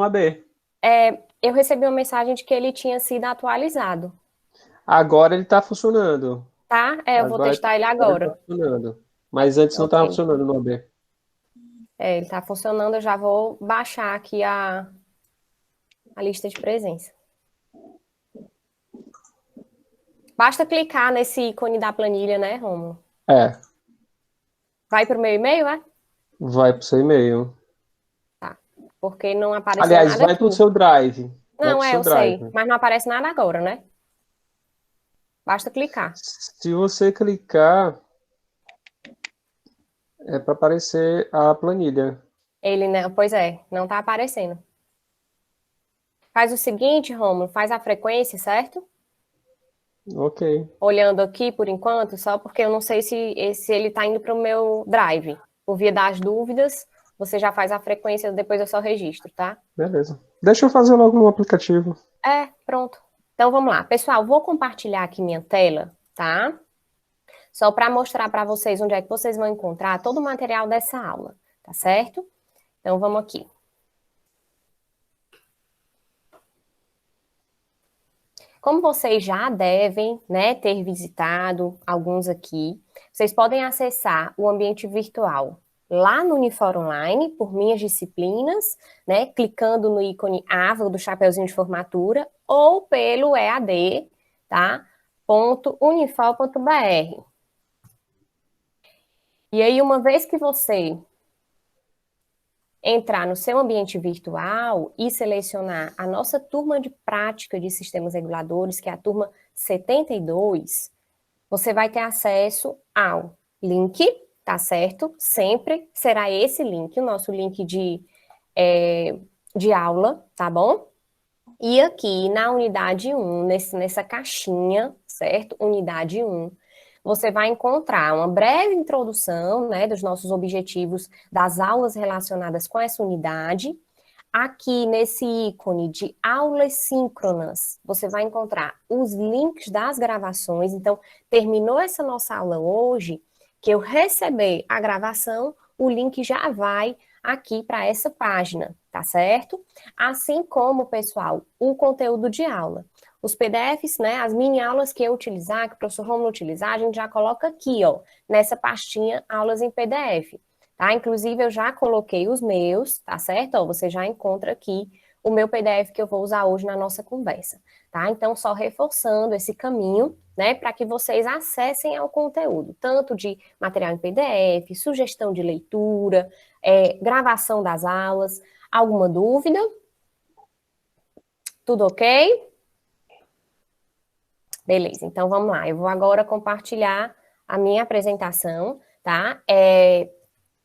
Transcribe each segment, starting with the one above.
AB. Eu recebi uma mensagem de que ele tinha sido atualizado, Agora ele está funcionando. tá? Eu vou Agora, testar ele agora ele está agora. funcionando. Mas antes não estava Ok. funcionando no AB. Ele está funcionando, eu já vou baixar aqui a lista de presença. Basta clicar nesse ícone da planilha, né, Romulo? É, Vai para o meu e-mail, é? vai para o seu e-mail. Tá. Porque não apareceu Aliás, nada vai para o aqui. seu Drive. Vai para Não, o seu eu sei, Drive. mas não aparece nada agora, né? Basta clicar. Se você clicar, é para aparecer a planilha. Ele, né? Pois é, não tá aparecendo. Faz o seguinte, Romulo, faz a frequência, certo? Ok. Olhando aqui por enquanto, só porque eu não sei se ele tá indo para o meu Drive. Por via das dúvidas, você já faz a frequência, depois eu só registro, tá? Beleza. Deixa eu fazer logo no aplicativo. Pronto. Então vamos lá. Pessoal, vou compartilhar aqui minha tela, tá? Só para mostrar para vocês onde é que vocês vão encontrar todo o material dessa aula, tá certo? Então vamos aqui. Como vocês já devem, né, ter visitado alguns aqui, vocês podem acessar o ambiente virtual lá no Unifor Online, por minhas disciplinas, né, clicando no ícone AVA do chapeuzinho de formatura, ou pelo EAD, tá? .unifor.br. E aí, uma vez que você entrar no seu ambiente virtual e selecionar a nossa turma de prática de sistemas reguladores, que é a turma 72, você vai ter acesso ao link, tá certo? Sempre será esse link, o nosso link de aula, tá bom? E aqui na unidade 1, nessa caixinha, certo? Unidade 1, você vai encontrar uma breve introdução, né, dos nossos objetivos das aulas relacionadas com essa unidade. Aqui nesse ícone de aulas síncronas, você vai encontrar os links das gravações. Então, terminou essa nossa aula hoje, que eu receber a gravação, o link já vai aqui para essa página, tá certo? Assim como, pessoal, o conteúdo de aula. Os PDFs, né, as mini aulas que eu utilizar, que o professor Romulo utilizar, a gente já coloca aqui, ó, nessa pastinha aulas em PDF. Tá? Inclusive, eu já coloquei os meus, tá certo? Ó, você já encontra aqui o meu PDF que eu vou usar hoje na nossa conversa, tá? Então, só reforçando esse caminho, né, para que vocês acessem ao conteúdo, tanto de material em PDF, sugestão de leitura, gravação das aulas. Alguma dúvida? Tudo ok? Beleza, então vamos lá. Eu vou agora compartilhar a minha apresentação, tá?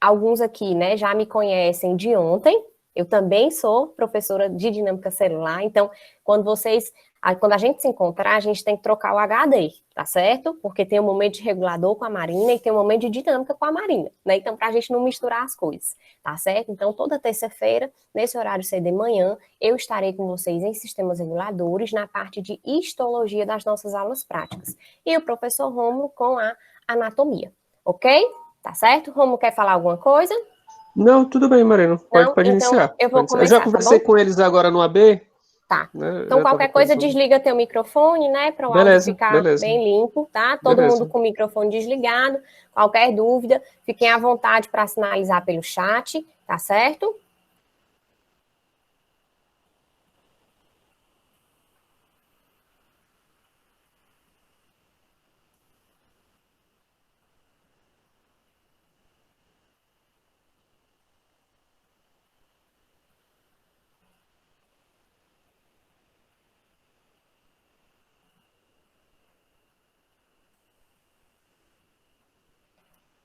Alguns aqui, né, já me conhecem de ontem. Eu também sou professora de dinâmica celular, então quando a gente se encontrar, a gente tem que trocar o HD, tá certo? Porque tem um momento de regulador com a Marina e tem um momento de dinâmica com a Marina, né? Então, para a gente não misturar as coisas, tá certo? Então, toda terça-feira, nesse horário cedo de manhã, eu estarei com vocês em sistemas reguladores na parte de histologia das nossas aulas práticas. E o professor Romulo com a anatomia, ok? Tá certo? Romulo quer falar alguma coisa? Não, tudo bem, Marino. Pode, Não? pode Então iniciar. eu vou Pode iniciar. Eu já começar, tá conversei bom? com eles agora no AB, Tá. né? Então, Já estava qualquer coisa, conversando. desliga teu microfone, né, para o áudio Beleza, ficar beleza, bem limpo, tá? Todo mundo beleza. com o microfone desligado. Qualquer dúvida, fiquem à vontade para sinalizar pelo chat, tá certo?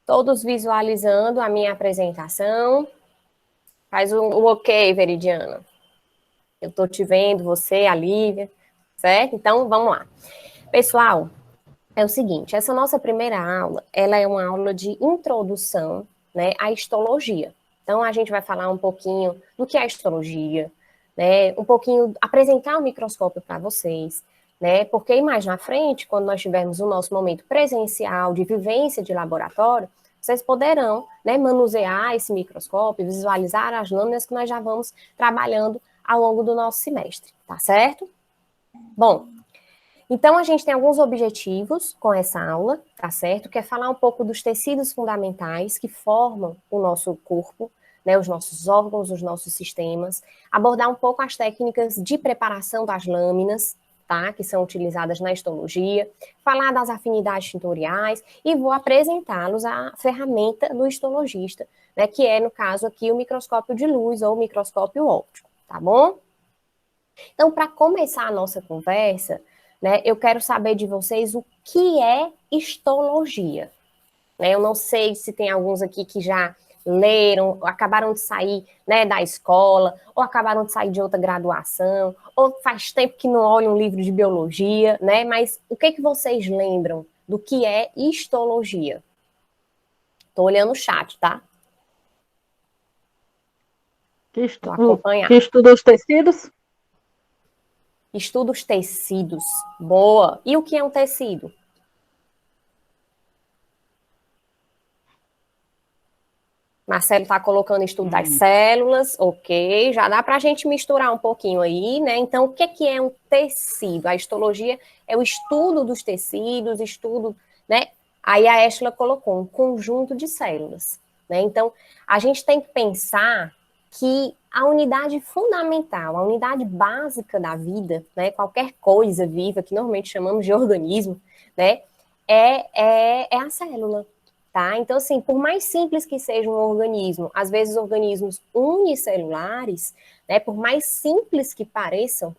Todos visualizando a minha apresentação. Faz o ok, Veridiana. Eu estou te vendo, você, a Lívia, certo? Então, vamos lá. Pessoal, é o seguinte, essa nossa primeira aula, ela é uma aula de introdução, né, à histologia. Então, a gente vai falar um pouquinho do que é a histologia, né, um pouquinho, apresentar o microscópio para vocês, né, porque mais na frente, quando nós tivermos o nosso momento presencial, de vivência de laboratório, vocês poderão, né, manusear esse microscópio, visualizar as lâminas que nós já vamos trabalhando ao longo do nosso semestre, tá certo? Bom, então a gente tem alguns objetivos com essa aula, tá certo? Que é falar um pouco dos tecidos fundamentais que formam o nosso corpo, né, os nossos órgãos, os nossos sistemas, abordar um pouco as técnicas de preparação das lâminas, tá, que são utilizadas na histologia, falar das afinidades tintoriais e vou apresentá-los a ferramenta do histologista, né, que é, no caso aqui, o microscópio de luz ou o microscópio óptico, tá bom? Então, para começar a nossa conversa, né, eu quero saber de vocês o que é histologia. Né, eu não sei se tem alguns aqui que já leram, acabaram de sair, né, da escola, ou acabaram de sair de outra graduação, ou faz tempo que não olham um livro de biologia, né? Mas o que vocês lembram do que é histologia? Estou olhando o chat, tá? Vou acompanhar. Que estuda os tecidos? Estuda os tecidos. Boa. E o que é um tecido? Marcelo está colocando estudo das células, ok, já dá para a gente misturar um pouquinho aí, né? Então, o que é um tecido? A histologia é o estudo dos tecidos, estudo, né? Aí a Estela colocou um conjunto de células, né? Então, a gente tem que pensar que a unidade fundamental, a unidade básica da vida, né? Qualquer coisa viva, que normalmente chamamos de organismo, né? É a célula. Tá? Então, assim, por mais simples que seja um organismo, às vezes organismos unicelulares, né, por mais simples que pareçam,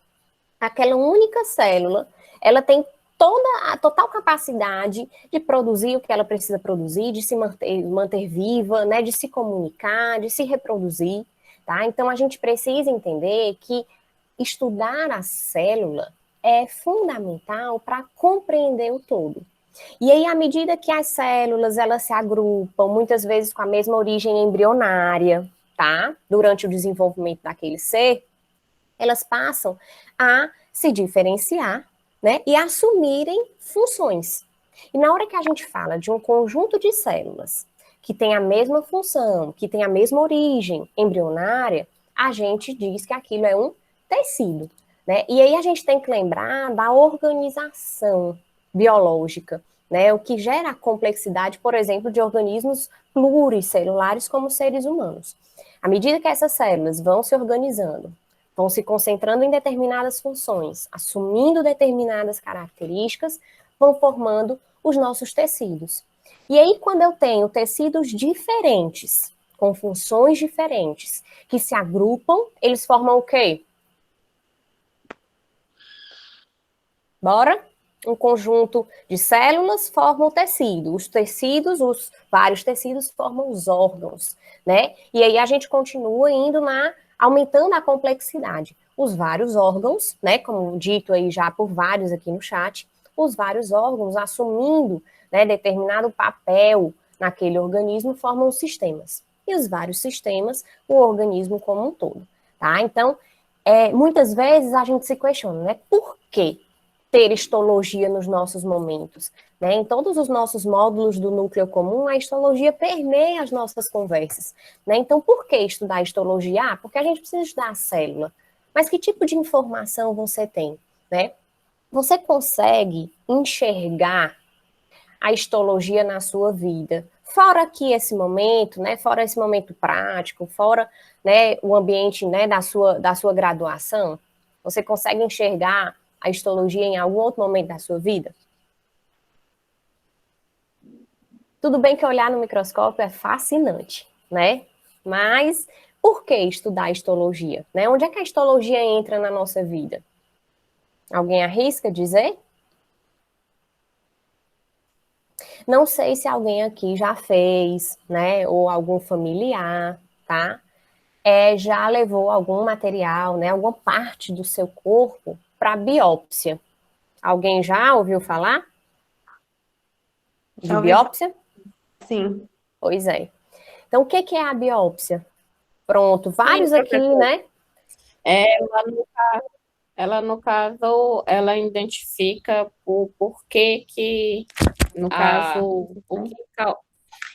aquela única célula, ela tem toda a total capacidade de produzir o que ela precisa produzir, de se manter viva, né, de se comunicar, de se reproduzir, tá? Então, a gente precisa entender que estudar a célula é fundamental para compreender o todo. E aí, à medida que as células elas se agrupam, muitas vezes com a mesma origem embrionária, tá? Durante o desenvolvimento daquele ser, elas passam a se diferenciar, né? E assumirem funções. E na hora que a gente fala de um conjunto de células que tem a mesma função, que tem a mesma origem embrionária, a gente diz que aquilo é um tecido, né? E aí a gente tem que lembrar da organização biológica, né? O que gera a complexidade, por exemplo, de organismos pluricelulares como seres humanos. À medida que essas células vão se organizando, vão se concentrando em determinadas funções, assumindo determinadas características, vão formando os nossos tecidos. E aí, quando eu tenho tecidos diferentes, com funções diferentes, que se agrupam, eles formam o quê? Bora? Um conjunto de células forma o tecido. Os tecidos, os vários tecidos formam os órgãos, né? E aí a gente continua indo aumentando a complexidade. Os vários órgãos, né? Como dito aí já por vários aqui no chat, os vários órgãos assumindo, né, determinado papel naquele organismo formam os sistemas. E os vários sistemas, o organismo como um todo, tá? Então, muitas vezes a gente se questiona, né? Por quê ter histologia nos nossos momentos? Né? Em todos os nossos módulos do núcleo comum, a histologia permeia as nossas conversas. Né? Então, por que estudar histologia? Porque a gente precisa estudar a célula. Mas que tipo de informação você tem? Né? Você consegue enxergar a histologia na sua vida? Fora aqui esse momento, né? Fora esse momento prático, fora, né, o ambiente, né, da sua graduação, você consegue enxergar a histologia em algum outro momento da sua vida? Tudo bem que olhar no microscópio é fascinante, né? Mas por que estudar histologia? Né? Onde é que a histologia entra na nossa vida? Alguém arrisca dizer? Não sei se alguém aqui já fez, né? Ou algum familiar, tá? Já levou algum material, né? Alguma parte do seu corpo para biópsia. Alguém já ouviu falar de biópsia? Sim. Pois é. Então, o que é a biópsia? Pronto, vários Sim, aqui, né? Ela, no caso, ela identifica o porquê que, no caso, o que,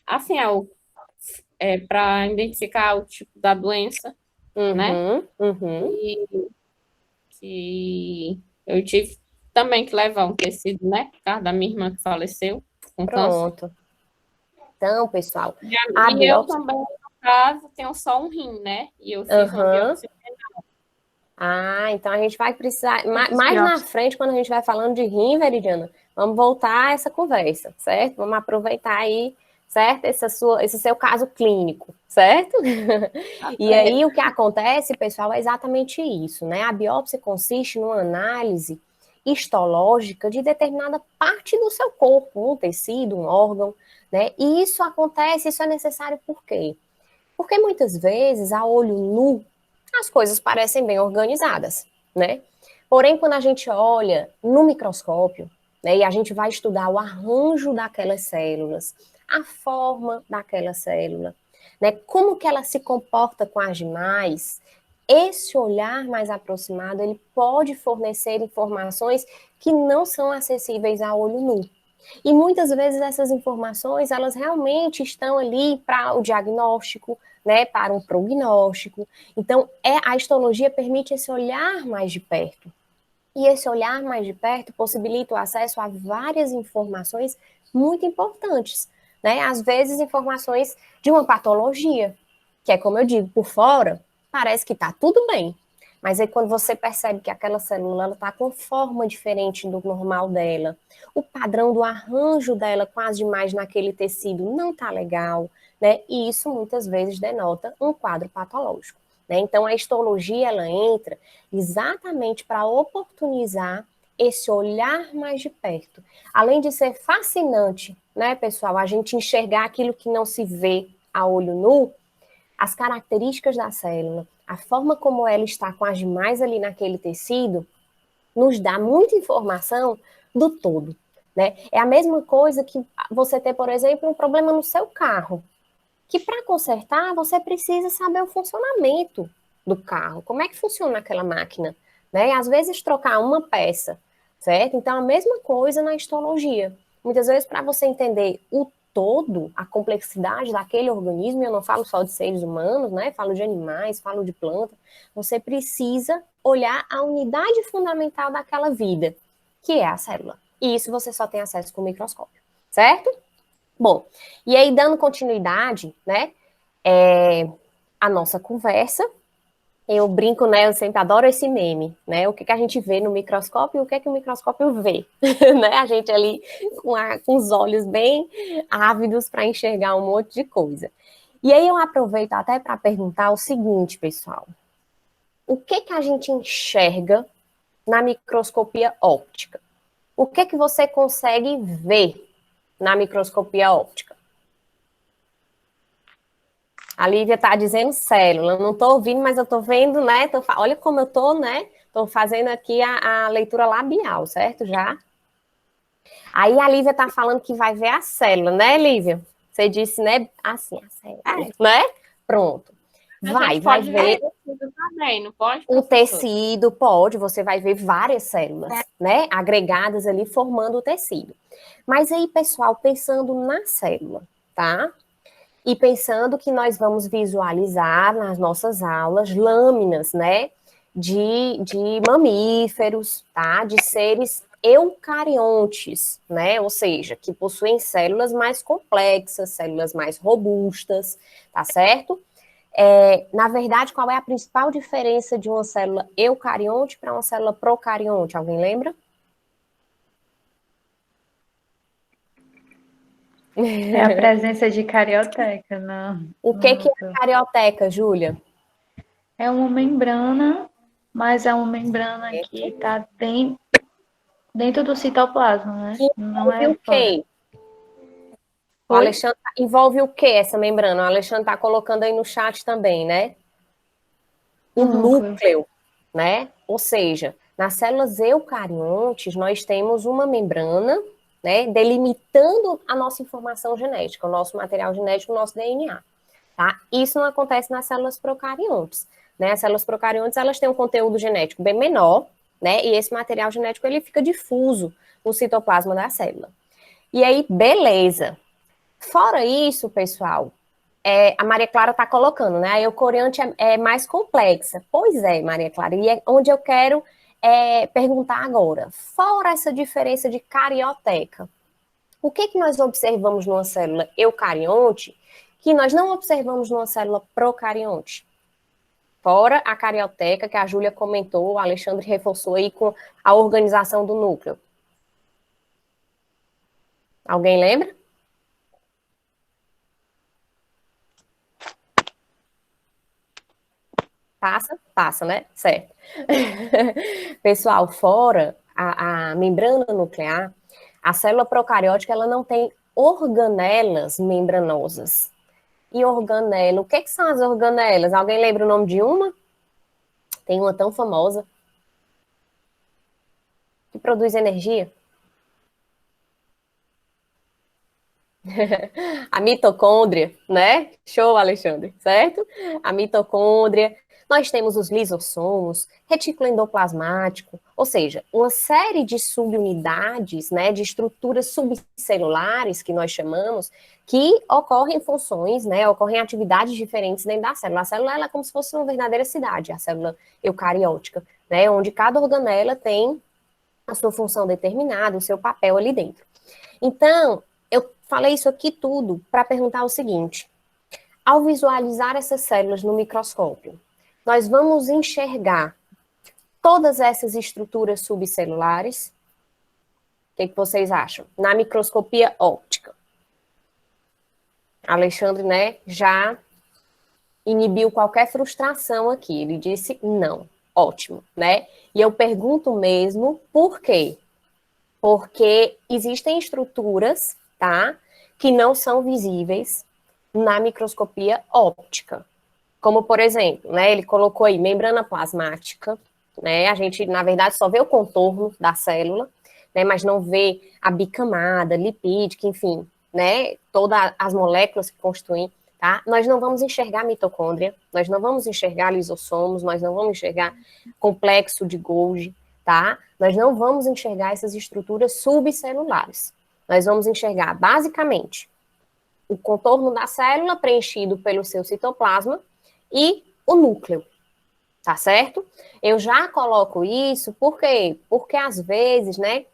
assim, é para identificar o tipo da doença, né? Que eu tive também que levar um tecido, né? Por causa da minha irmã que faleceu com câncer. Pronto. Então, pessoal, E eu também, no caso, tenho só um rim, né? E eu fiz uma biópsia. Então a gente vai precisar, mais na frente, quando a gente vai falando de rim, Veridiana, vamos voltar a essa conversa, certo? Vamos aproveitar aí, certo? Esse seu caso clínico, certo? E aí o que acontece, pessoal, é exatamente isso, né? A biópsia consiste numa análise histológica de determinada parte do seu corpo, um tecido, um órgão, né? E isso acontece, isso é necessário por quê? Porque muitas vezes, a olho nu, as coisas parecem bem organizadas, né? Porém, quando a gente olha no microscópio, né, e a gente vai estudar o arranjo daquelas células, a forma daquela célula, né, como que ela se comporta com as demais, esse olhar mais aproximado, ele pode fornecer informações que não são acessíveis a olho nu. E muitas vezes essas informações, elas realmente estão ali para o diagnóstico, né, para um prognóstico. Então, a histologia permite esse olhar mais de perto. E esse olhar mais de perto possibilita o acesso a várias informações muito importantes, né? Às vezes, informações de uma patologia, que é como eu digo, por fora, parece que está tudo bem. Mas aí quando você percebe que aquela célula está com forma diferente do normal dela, o padrão do arranjo dela com as demais naquele tecido não está legal, né? E isso muitas vezes denota um quadro patológico. Né? Então a histologia ela entra exatamente para oportunizar esse olhar mais de perto. Além de ser fascinante, né, pessoal, a gente enxergar aquilo que não se vê a olho nu, as características da célula, a forma como ela está com as demais ali naquele tecido, nos dá muita informação do todo. Né? É a mesma coisa que você ter, por exemplo, um problema no seu carro, que para consertar você precisa saber o funcionamento do carro, como é que funciona aquela máquina, né? E às vezes trocar uma peça, certo? Então a mesma coisa na histologia. Muitas vezes para você entender o todo, a complexidade daquele organismo, eu não falo só de seres humanos, né? Falo de animais, falo de planta, você precisa olhar a unidade fundamental daquela vida, que é a célula. E isso você só tem acesso com o microscópio, certo? Bom, e aí dando continuidade, né, a nossa conversa, eu brinco, né, eu sempre adoro esse meme, né, o que a gente vê no microscópio e o que o microscópio vê, né, a gente ali com os olhos bem ávidos para enxergar um monte de coisa. E aí eu aproveito até para perguntar o seguinte, pessoal, o que a gente enxerga na microscopia óptica? O que você consegue ver na microscopia óptica? A Lívia está dizendo célula. Eu não estou ouvindo, mas eu estou vendo, né? Olha como eu estou, né? Estou fazendo aqui a leitura labial, certo? Já. Aí a Lívia está falando que vai ver a célula, né, Lívia? Você disse, né? Assim, a célula, né? Pronto. Vai ver o tecido também, não pode? O tecido pode, você vai ver várias células, né? Agregadas ali formando o tecido. Mas aí, pessoal, pensando na célula, tá? E pensando que nós vamos visualizar nas nossas aulas lâminas, né, de mamíferos, tá, de seres eucariontes, né, ou seja, que possuem células mais complexas, células mais robustas, tá certo? Na verdade, qual é a principal diferença de uma célula eucarionte para uma célula procarionte? Alguém lembra? É a presença de carioteca, não. O que é carioteca, Júlia? É uma membrana, mas é uma membrana que está dentro do citoplasma, né? Não é o quê? O Alexandre envolve o que essa membrana? O Alexandre está colocando aí no chat também, né? O núcleo, né? Ou seja, nas células eucariontes, nós temos uma membrana, né, delimitando a nossa informação genética, o nosso material genético, o nosso DNA, tá? Isso não acontece nas células procariontes, né? As células procariontes, elas têm um conteúdo genético bem menor, né? E esse material genético, ele fica difuso no citoplasma da célula. E aí, beleza. Fora isso, pessoal, a Maria Clara está colocando, né? A eucarionte é mais complexa. Pois é, Maria Clara, e é onde eu quero perguntar agora. Fora essa diferença de carioteca, o que nós observamos numa célula eucarionte que nós não observamos numa célula procarionte? Fora a carioteca que a Júlia comentou, o Alexandre reforçou aí com a organização do núcleo. Alguém lembra? Passa, né? Certo. Pessoal, fora a membrana nuclear, a célula procariótica ela não tem organelas membranosas. E organela, o que são as organelas? Alguém lembra o nome de uma? Tem uma tão famosa que produz energia. A mitocôndria, né? Show, Alexandre, certo? A mitocôndria. Nós temos os lisossomos, retículo endoplasmático, ou seja, uma série de subunidades, né, de estruturas subcelulares, que nós chamamos, que ocorrem funções, né, ocorrem atividades diferentes dentro da célula. A célula ela é como se fosse uma verdadeira cidade, a célula eucariótica, né, onde cada organela tem a sua função determinada, o seu papel ali dentro. Então, eu falei isso aqui tudo para perguntar o seguinte: ao visualizar essas células no microscópio, nós vamos enxergar todas essas estruturas subcelulares? O que vocês acham? Na microscopia óptica. Alexandre, né, já inibiu qualquer frustração aqui. Ele disse não. Ótimo, né? E eu pergunto mesmo por quê? Porque existem estruturas, tá, que não são visíveis na microscopia óptica. Como, por exemplo, né, ele colocou aí membrana plasmática, né, a gente, na verdade, só vê o contorno da célula, né, mas não vê a bicamada, lipídica, enfim, né, todas as moléculas que constituem, tá? Nós não vamos enxergar mitocôndria, nós não vamos enxergar lisossomos, nós não vamos enxergar complexo de Golgi, tá? Nós não vamos enxergar essas estruturas subcelulares. Nós vamos enxergar, basicamente, o contorno da célula preenchido pelo seu citoplasma e o núcleo, tá certo? Eu já coloco isso, por quê? Porque às vezes, né,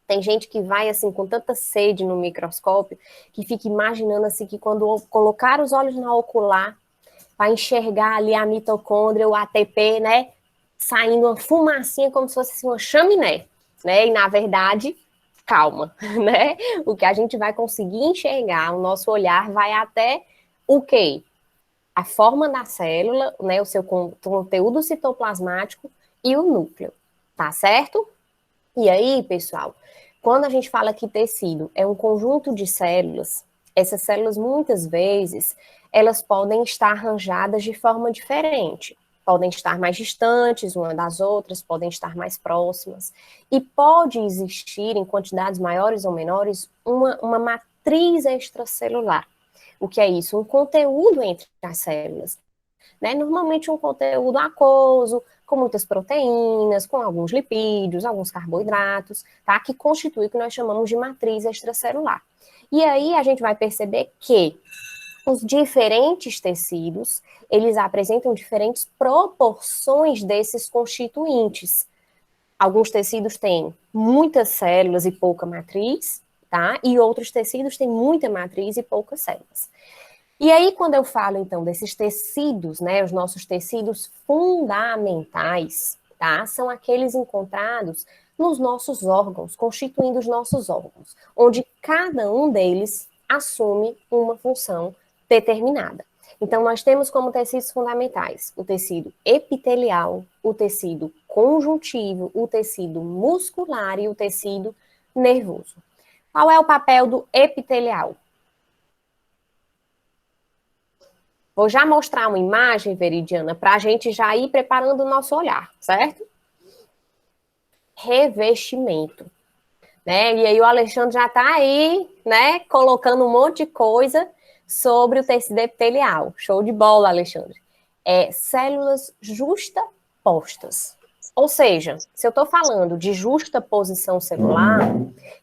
tem gente que vai assim com tanta sede no microscópio que fica imaginando assim que quando colocar os olhos na ocular para enxergar ali a mitocôndria, o ATP, né, saindo uma fumacinha como se fosse assim, uma chaminé, né? E na verdade, calma, né? O que a gente vai conseguir enxergar, o nosso olhar vai até o quê? A forma da célula, né, o seu conteúdo citoplasmático e o núcleo, tá certo? E aí, pessoal, quando a gente fala que tecido é um conjunto de células, essas células, muitas vezes, elas podem estar arranjadas de forma diferente. Podem estar mais distantes uma das outras, podem estar mais próximas. E pode existir, em quantidades maiores ou menores, uma matriz extracelular. O que é isso? Um conteúdo entre as células, né? Normalmente um conteúdo aquoso, com muitas proteínas, com alguns lipídios, alguns carboidratos, tá? Que constitui o que nós chamamos de matriz extracelular. E aí a gente vai perceber que os diferentes tecidos, eles apresentam diferentes proporções desses constituintes. Alguns tecidos têm muitas células e pouca matriz, tá? E outros tecidos têm muita matriz e poucas células. E aí, quando eu falo, então, desses tecidos, né, os nossos tecidos fundamentais, tá? São aqueles encontrados nos nossos órgãos, constituindo os nossos órgãos, onde cada um deles assume uma função determinada. Então, nós temos como tecidos fundamentais o tecido epitelial, o tecido conjuntivo, o tecido muscular e o tecido nervoso. Qual é o papel do epitelial? Vou já mostrar uma imagem, Veridiana, para a gente já ir preparando o nosso olhar, certo? Revestimento. Né? E aí o Alexandre já está aí, né, colocando um monte de coisa sobre o tecido epitelial. Show de bola, Alexandre. Células justapostas. Ou seja, se eu estou falando de justaposição celular,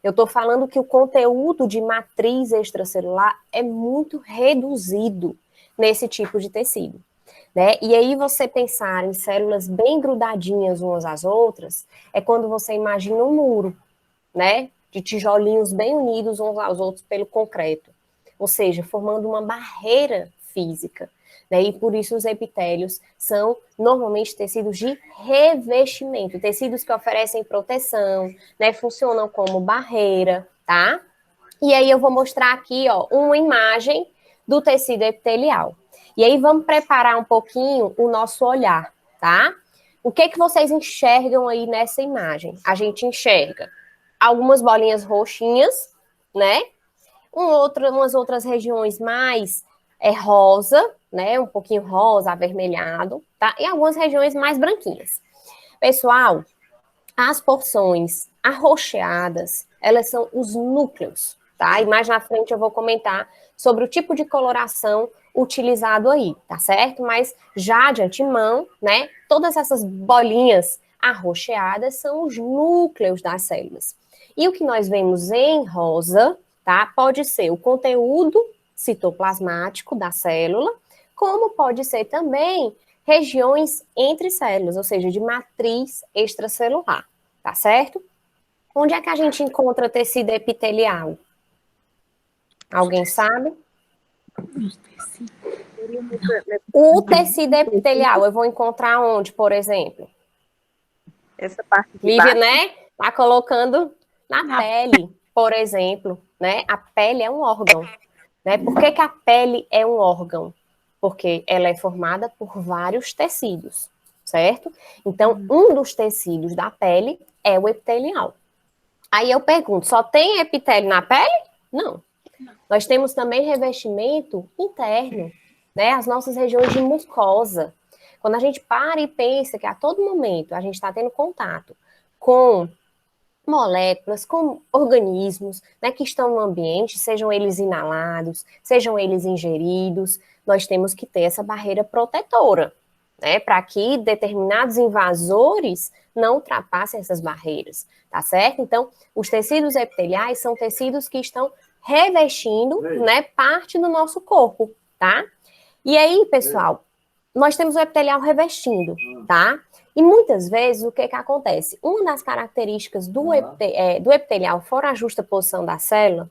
eu estou falando que o conteúdo de matriz extracelular é muito reduzido. nesse tipo de tecido, né? E aí você pensar em células bem grudadinhas umas às outras, é quando você imagina um muro, né? De tijolinhos bem unidos uns aos outros pelo concreto. Ou seja, formando uma barreira física, né? E por isso os epitélios são normalmente tecidos de revestimento, tecidos que oferecem proteção, né? Funcionam como barreira, tá? E aí eu vou mostrar aqui, ó, uma imagem do tecido epitelial. E aí vamos preparar um pouquinho o nosso olhar, tá? O que que vocês enxergam aí nessa imagem? A gente enxerga algumas bolinhas roxinhas, né? Umas outras regiões mais rosa, né? Um pouquinho rosa, avermelhado, tá? E algumas regiões mais branquinhas. Pessoal, as porções arroxeadas, elas são os núcleos, tá? E mais na frente eu vou comentar sobre o tipo de coloração utilizado aí, tá certo? Mas já de antemão, né? Todas essas bolinhas arroxeadas são os núcleos das células. E o que nós vemos em rosa, tá? Pode ser o conteúdo citoplasmático da célula, como pode ser também regiões entre células, ou seja, de matriz extracelular, tá certo? Onde é que a gente encontra tecido epitelial? Alguém sabe? O tecido epitelial eu vou encontrar onde, por exemplo? Essa parte de Lívia, baixo. né? Tá colocando na pele, por exemplo, né? A pele é um órgão, né? Por que que a pele é um órgão? Porque ela é formada por vários tecidos, certo? Então, um dos tecidos da pele é o epitelial. Aí eu pergunto, só tem epitélio na pele? Não. Nós temos também revestimento interno, né? As nossas regiões de mucosa. Quando a gente para e pensa que a todo momento a gente está tendo contato com moléculas, com organismos, né, que estão no ambiente, sejam eles inalados, sejam eles ingeridos, nós temos que ter essa barreira protetora, né, para que determinados invasores não ultrapassem essas barreiras, tá certo? Então, os tecidos epiteliais são tecidos que estão revestindo, né, parte do nosso corpo, tá? E aí, pessoal, nós temos o epitelial revestindo, tá? E muitas vezes, o que acontece? Uma das características do epitelial, fora a justa posição da célula,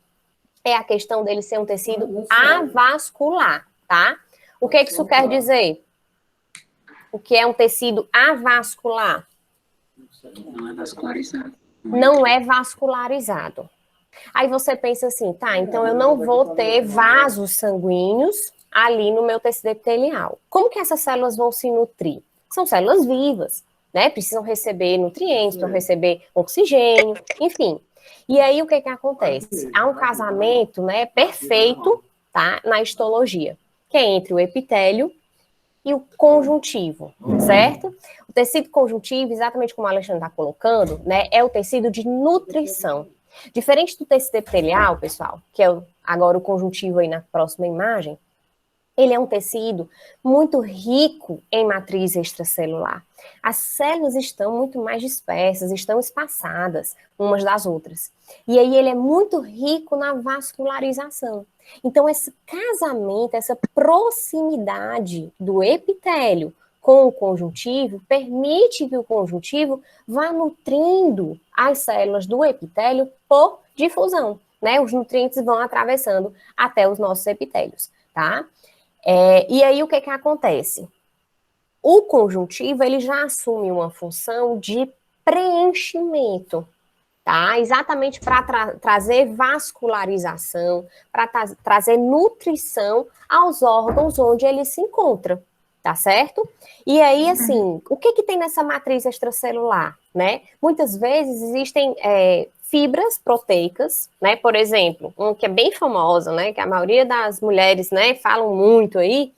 é a questão dele ser um tecido avascular, tá? O que isso quer dizer? O que é um tecido avascular? Não é vascularizado. Não é vascularizado. Aí você pensa assim, tá, então eu não vou ter vasos sanguíneos ali no meu tecido epitelial. Como que essas células vão se nutrir? São células vivas, né? Precisam receber nutrientes, precisam receber oxigênio, enfim. E aí o que acontece? Há um casamento, né, perfeito, tá, na histologia, que é entre o epitélio e o conjuntivo, certo? O tecido conjuntivo, exatamente como o Alexandre está colocando, né, é o tecido de nutrição. Diferente do tecido epitelial, pessoal, que é agora o conjuntivo aí na próxima imagem, ele é um tecido muito rico em matriz extracelular. As células estão muito mais dispersas, estão espaçadas umas das outras. E aí ele é muito rico na vascularização. Então esse casamento, essa proximidade do epitélio com o conjuntivo permite que o conjuntivo vá nutrindo as células do epitélio por difusão, né? Os nutrientes vão atravessando até os nossos epitélios, tá? E aí o que acontece? O conjuntivo, ele já assume uma função de preenchimento, tá? Exatamente para trazer vascularização, para trazer nutrição aos órgãos onde ele se encontra, tá certo? E aí, assim, o que tem nessa matriz extracelular, né? Muitas vezes existem fibras proteicas, né? Por exemplo, uma que é bem famosa, né? Que a maioria das mulheres, né, falam muito aí,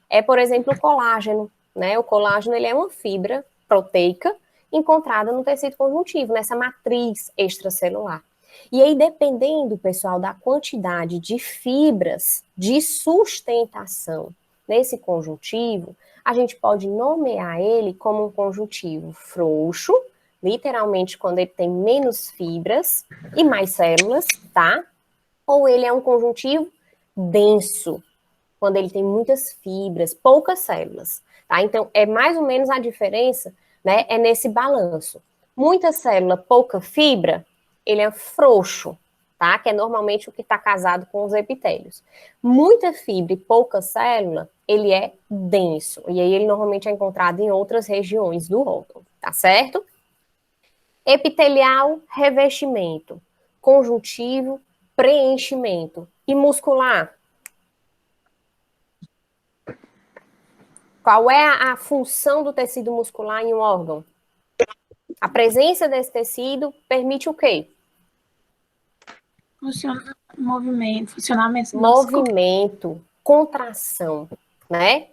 é, por exemplo, o colágeno, né? O colágeno, ele é uma fibra proteica encontrada no tecido conjuntivo, nessa matriz extracelular. E aí, dependendo, pessoal, da quantidade de fibras de sustentação nesse conjuntivo, a gente pode nomear ele como um conjuntivo frouxo, literalmente quando ele tem menos fibras e mais células, tá? Ou ele é um conjuntivo denso, quando ele tem muitas fibras, poucas células, tá? Então, é mais ou menos a diferença, né? É nesse balanço. Muita célula, pouca fibra, ele é frouxo, tá? Que é normalmente o que está casado com os epitélios. Muita fibra e pouca célula, ele é denso. E aí ele normalmente é encontrado em outras regiões do órgão, tá certo? Epitelial, revestimento. Conjuntivo, preenchimento. E muscular? Qual é a função do tecido muscular em um órgão? A presença desse tecido permite o quê? Funcionamento. Movimento, contração, né?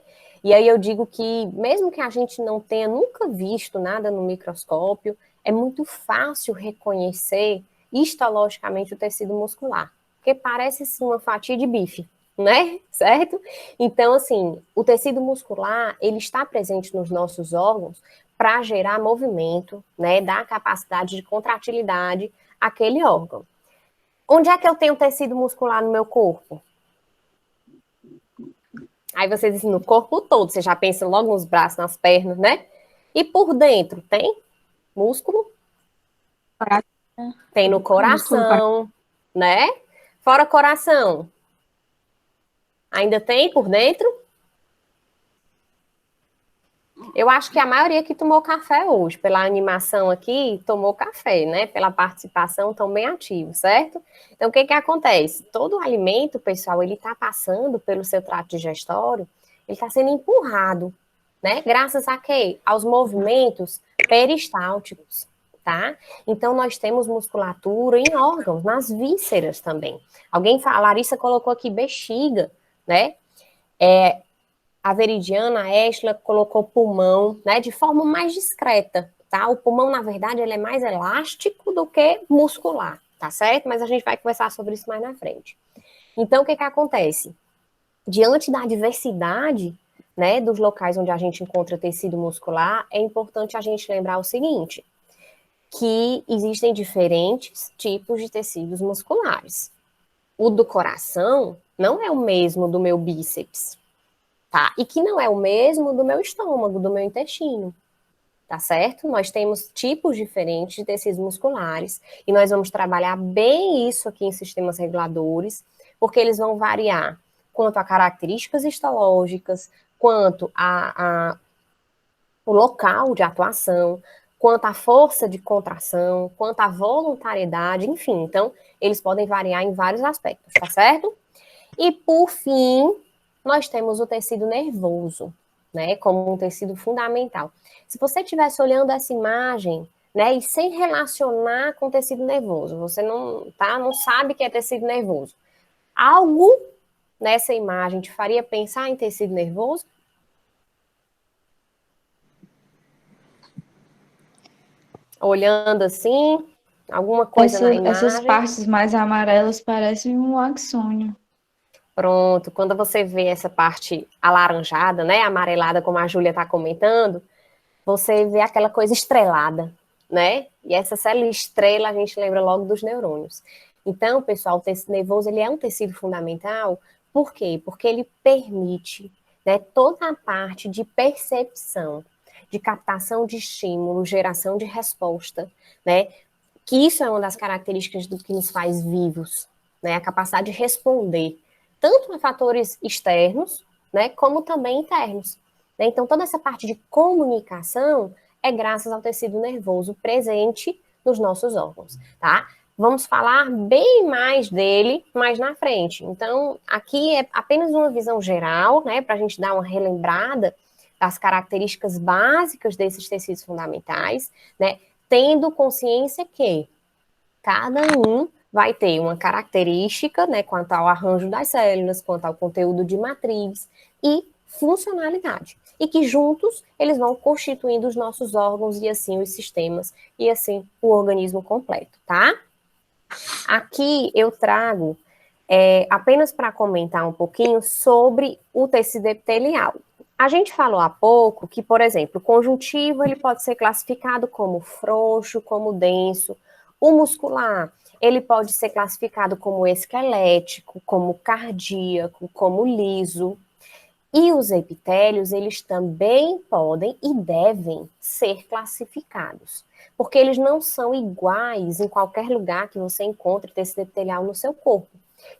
E aí eu digo que, mesmo que a gente não tenha nunca visto nada no microscópio, é muito fácil reconhecer histologicamente o tecido muscular, porque parece sim uma fatia de bife, né? Certo? Então, assim, o tecido muscular, ele está presente nos nossos órgãos para gerar movimento, né? Dar capacidade de contratilidade àquele órgão. Onde é que eu tenho tecido muscular no meu corpo? Aí você diz no corpo todo, você já pensa logo nos braços, nas pernas, né? E por dentro, tem músculo? Tem no coração, né? Fora coração, ainda tem por dentro? Eu acho que a maioria que tomou café hoje, pela animação aqui, tomou café, né? Pela participação, tão bem ativos, certo? Então, o que que acontece? Todo alimento, pessoal, ele está passando pelo seu trato digestório, ele está sendo empurrado, né? Graças a quê? Aos movimentos peristálticos, tá? Então, nós temos musculatura em órgãos, nas vísceras também. Alguém fala, a Larissa colocou aqui bexiga, né? A Veridiana, a Estela, colocou pulmão, né, de forma mais discreta, tá? O pulmão, na verdade, ele é mais elástico do que muscular, tá certo? Mas a gente vai conversar sobre isso mais na frente. Então, o que que acontece? Diante da diversidade, né, dos locais onde a gente encontra tecido muscular, é importante a gente lembrar o seguinte, que existem diferentes tipos de tecidos musculares. O do coração não é o mesmo do meu bíceps, tá? E que não é o mesmo do meu estômago, do meu intestino, tá certo? Nós temos tipos diferentes de tecidos musculares e nós vamos trabalhar bem isso aqui em sistemas reguladores, porque eles vão variar quanto a características histológicas, quanto o local de atuação, quanto à força de contração, quanto à voluntariedade, enfim. Então, eles podem variar em vários aspectos, tá certo? E, por fim, nós temos o tecido nervoso, né, como um tecido fundamental. Se você estivesse olhando essa imagem, né, e sem relacionar com o tecido nervoso, você não sabe que é tecido nervoso. Algo nessa imagem te faria pensar em tecido nervoso? Olhando assim, alguma coisa na imagem? Essas partes mais amarelas parecem um axônio. Pronto, quando você vê essa parte alaranjada, né, amarelada, como a Júlia está comentando, você vê aquela coisa estrelada, né? E essa célula estrela, a gente lembra logo dos neurônios. Então, pessoal, o tecido nervoso, ele é um tecido fundamental, por quê? Porque ele permite, né, toda a parte de percepção, de captação de estímulo, geração de resposta, né? Que isso é uma das características do que nos faz vivos, né? A capacidade de responder tanto a fatores externos, né, como também internos. Né? Então, toda essa parte de comunicação é graças ao tecido nervoso presente nos nossos órgãos, tá? Vamos falar bem mais dele mais na frente. Então, aqui é apenas uma visão geral, né, para a gente dar uma relembrada das características básicas desses tecidos fundamentais, né, tendo consciência que cada um vai ter uma característica, né, quanto ao arranjo das células, quanto ao conteúdo de matriz e funcionalidade. E que juntos eles vão constituindo os nossos órgãos e assim os sistemas e assim o organismo completo, tá? Aqui eu trago apenas para comentar um pouquinho sobre o tecido epitelial. A gente falou há pouco que, por exemplo, o conjuntivo ele pode ser classificado como frouxo, como denso. O muscular, Ele pode ser classificado como esquelético, como cardíaco, como liso. E os epitélios, eles também podem e devem ser classificados, porque eles não são iguais em qualquer lugar que você encontre tecido epitelial no seu corpo.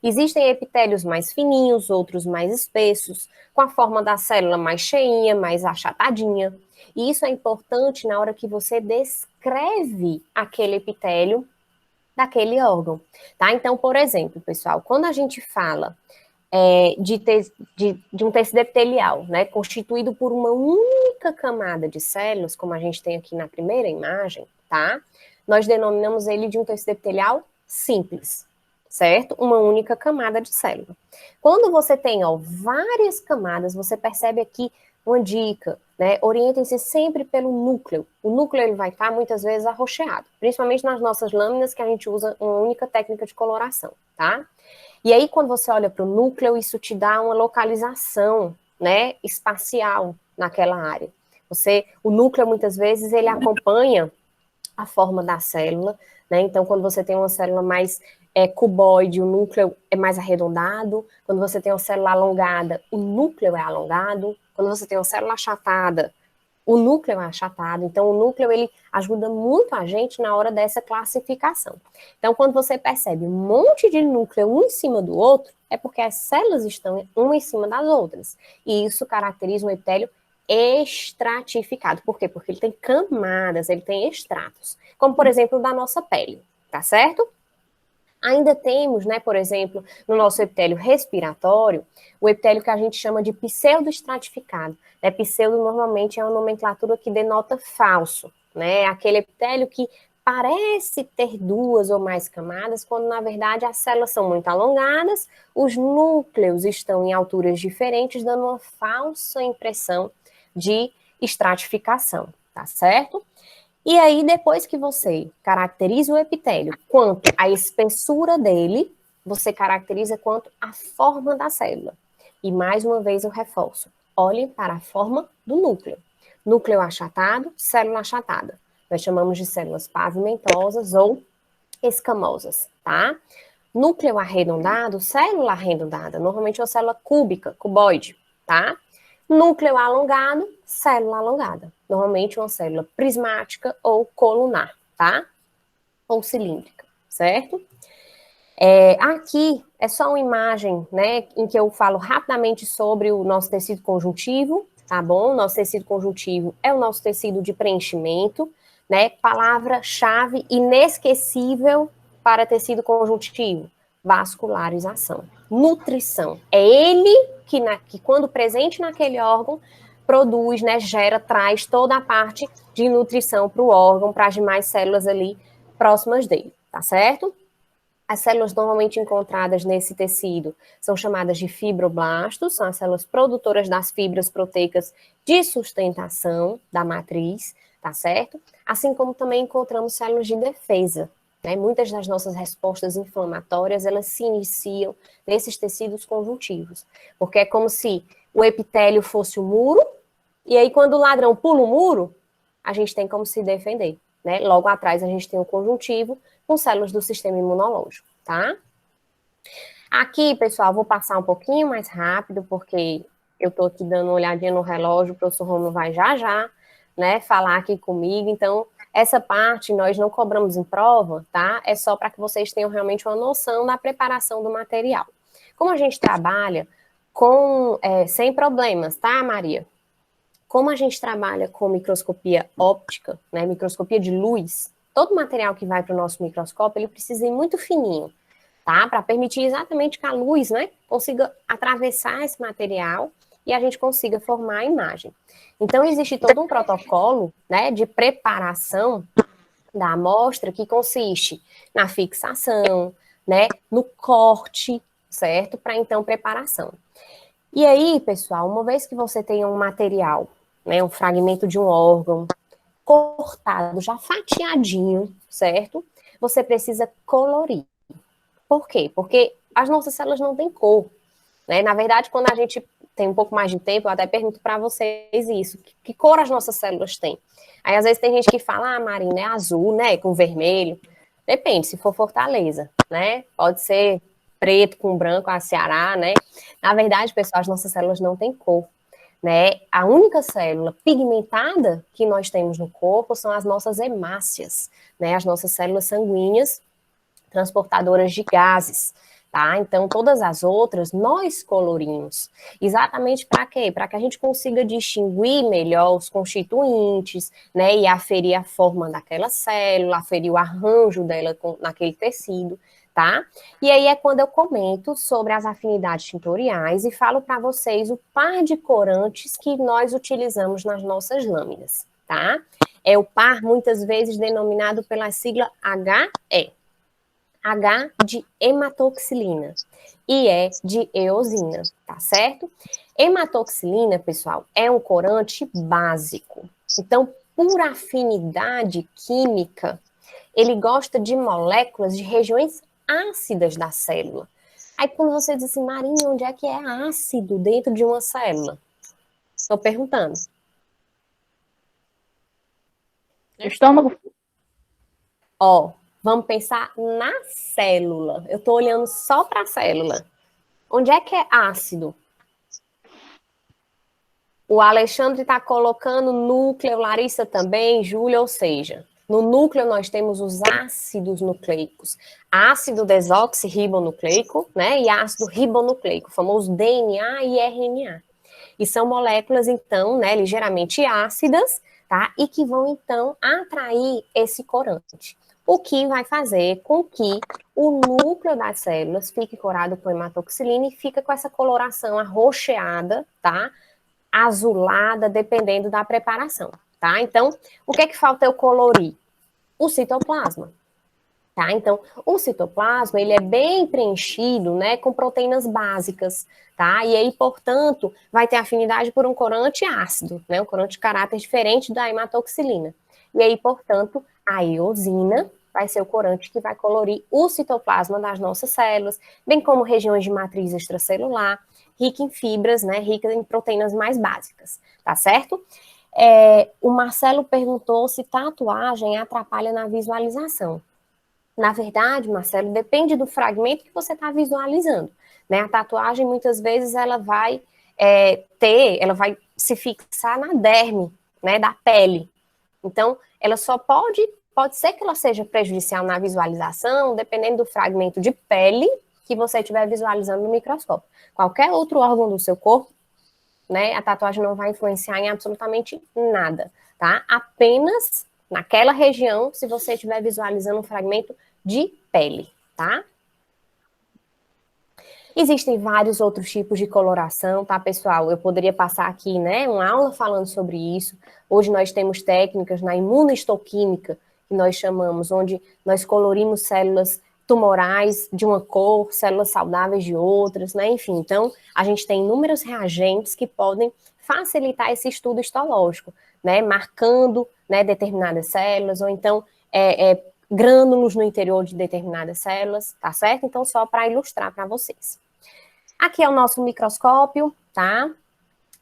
Existem epitélios mais fininhos, outros mais espessos, com a forma da célula mais cheinha, mais achatadinha. E isso é importante na hora que você descreve aquele epitélio daquele órgão, tá? Então, por exemplo, pessoal, quando a gente fala de um tecido epitelial, né, constituído por uma única camada de células, como a gente tem aqui na primeira imagem, tá? Nós denominamos ele de um tecido epitelial simples, certo? Uma única camada de célula. Quando você tem, ó, várias camadas, você percebe aqui uma dica, né? Orientem-se sempre pelo núcleo. O núcleo ele vai estar muitas vezes arroxeado, principalmente nas nossas lâminas que a gente usa uma única técnica de coloração, tá? E aí, quando você olha para o núcleo, isso te dá uma localização, né, espacial naquela área. O núcleo, muitas vezes, ele acompanha a forma da célula, né? Então, quando você tem uma célula mais cuboide, o núcleo é mais arredondado. Quando você tem uma célula alongada, o núcleo é alongado. Quando você tem uma célula achatada, o núcleo é achatado. Então, o núcleo, ele ajuda muito a gente na hora dessa classificação. Então, quando você percebe um monte de núcleo um em cima do outro, é porque as células estão uma em cima das outras. E isso caracteriza um epitélio estratificado. Por quê? Porque ele tem camadas, ele tem estratos. Como, por exemplo, o da nossa pele, tá certo? Ainda temos, né, por exemplo, no nosso epitélio respiratório, o epitélio que a gente chama de pseudoestratificado. Pseudo normalmente é uma nomenclatura que denota falso, né? Aquele epitélio que parece ter duas ou mais camadas, quando na verdade as células são muito alongadas, os núcleos estão em alturas diferentes, dando uma falsa impressão de estratificação, tá certo? E aí, depois que você caracteriza o epitélio quanto à espessura dele, você caracteriza quanto à forma da célula. E mais uma vez eu reforço, olhem para a forma do núcleo. Núcleo achatado, célula achatada. Nós chamamos de células pavimentosas ou escamosas, tá? Núcleo arredondado, célula arredondada, normalmente é uma célula cúbica, cuboide, tá? Núcleo alongado, célula alongada. Normalmente uma célula prismática ou colunar, tá? Ou cilíndrica, certo? Aqui é só uma imagem, né, em que eu falo rapidamente sobre o nosso tecido conjuntivo, tá bom? Nosso tecido conjuntivo é o nosso tecido de preenchimento, né? Palavra-chave inesquecível para tecido conjuntivo: vascularização, nutrição. É ele que quando presente naquele órgão, produz, né, gera, traz toda a parte de nutrição para o órgão, para as demais células ali próximas dele, tá certo? As células normalmente encontradas nesse tecido são chamadas de fibroblastos, são as células produtoras das fibras proteicas de sustentação da matriz, tá certo? Assim como também encontramos células de defesa, né? Muitas das nossas respostas inflamatórias, elas se iniciam nesses tecidos conjuntivos, porque é como se o epitélio fosse o muro, e aí quando o ladrão pula o muro, a gente tem como se defender, né? Logo atrás a gente tem o conjuntivo com células do sistema imunológico, tá? Aqui, pessoal, vou passar um pouquinho mais rápido, porque eu tô aqui dando uma olhadinha no relógio, o professor Romulo vai já, né, falar aqui comigo, então essa parte nós não cobramos em prova, tá? É só para que vocês tenham realmente uma noção da preparação do material. Como a gente trabalha sem problemas, tá, Maria? Como a gente trabalha com microscopia óptica, né, microscopia de luz, todo material que vai para o nosso microscópio, ele precisa ir muito fininho, tá? Para permitir exatamente que a luz, né, consiga atravessar esse material e a gente consiga formar a imagem. Então, existe todo um protocolo, né, de preparação da amostra que consiste na fixação, né, no corte, certo? Para, então, preparação. E aí, pessoal, uma vez que você tem um material, né, um fragmento de um órgão cortado, já fatiadinho, certo? Você precisa colorir. Por quê? Porque as nossas células não têm cor, né? Na verdade, quando a gente tem um pouco mais de tempo, eu até pergunto para vocês isso, que cor as nossas células têm? Aí, às vezes, tem gente que fala, Marina, é azul, né, com vermelho. Depende, se for Fortaleza, né? Pode ser preto com branco, a Ceará, né? Na verdade, pessoal, as nossas células não têm cor, né? A única célula pigmentada que nós temos no corpo são as nossas hemácias, né? As nossas células sanguíneas transportadoras de gases, tá? Então, todas as outras nós colorimos. Exatamente para quê? Para que a gente consiga distinguir melhor os constituintes, né? E aferir a forma daquela célula, aferir o arranjo dela naquele tecido, tá? E aí é quando eu comento sobre as afinidades tintoriais e falo para vocês o par de corantes que nós utilizamos nas nossas lâminas, tá? É o par, muitas vezes, denominado pela sigla HE. H de hematoxilina e E de eosina, tá certo? Hematoxilina, pessoal, é um corante básico. Então, por afinidade química, ele gosta de moléculas de regiões ácidas da célula. Aí, quando você diz assim, Marinha, onde é que é ácido dentro de uma célula? Estou perguntando. Estômago. Ó, vamos pensar na célula. Eu estou olhando só para a célula. Onde é que é ácido? O Alexandre está colocando núcleo, Larissa também, Júlia, ou seja, no núcleo nós temos os ácidos nucleicos. Ácido desoxirribonucleico, né, e ácido ribonucleico, o famoso DNA e RNA. E são moléculas, então, né, ligeiramente ácidas, tá, e que vão, então, atrair esse corante. O que vai fazer com que o núcleo das células fique corado com hematoxilina e fica com essa coloração arroxeada, tá? Azulada, dependendo da preparação, tá? Então, o que é que falta eu colorir? O citoplasma, tá? Então, o citoplasma, ele é bem preenchido, né, com proteínas básicas, tá? E aí, portanto, vai ter afinidade por um corante ácido, né? Um corante de caráter diferente da hematoxilina. E aí, portanto, a eosina vai ser o corante que vai colorir o citoplasma das nossas células, bem como regiões de matriz extracelular, rica em fibras, né, rica em proteínas mais básicas, tá certo? O Marcelo perguntou se tatuagem atrapalha na visualização. Na verdade, Marcelo, depende do fragmento que você está visualizando, né? A tatuagem, muitas vezes, ela vai ela vai se fixar na derme, né, da pele. Então, ela só pode ser que ela seja prejudicial na visualização, dependendo do fragmento de pele que você estiver visualizando no microscópio. Qualquer outro órgão do seu corpo, né, a tatuagem não vai influenciar em absolutamente nada, tá? Apenas naquela região, se você estiver visualizando um fragmento de pele, tá? Existem vários outros tipos de coloração, tá, pessoal? Eu poderia passar aqui, né, uma aula falando sobre isso. Hoje nós temos técnicas na imunohistoquímica, que nós chamamos, onde nós colorimos células tumorais de uma cor, células saudáveis de outras, né, enfim. Então, a gente tem inúmeros reagentes que podem facilitar esse estudo histológico, né, marcando, né, determinadas células, ou então grânulos no interior de determinadas células, tá certo? Então, só para ilustrar para vocês. Aqui é o nosso microscópio, tá?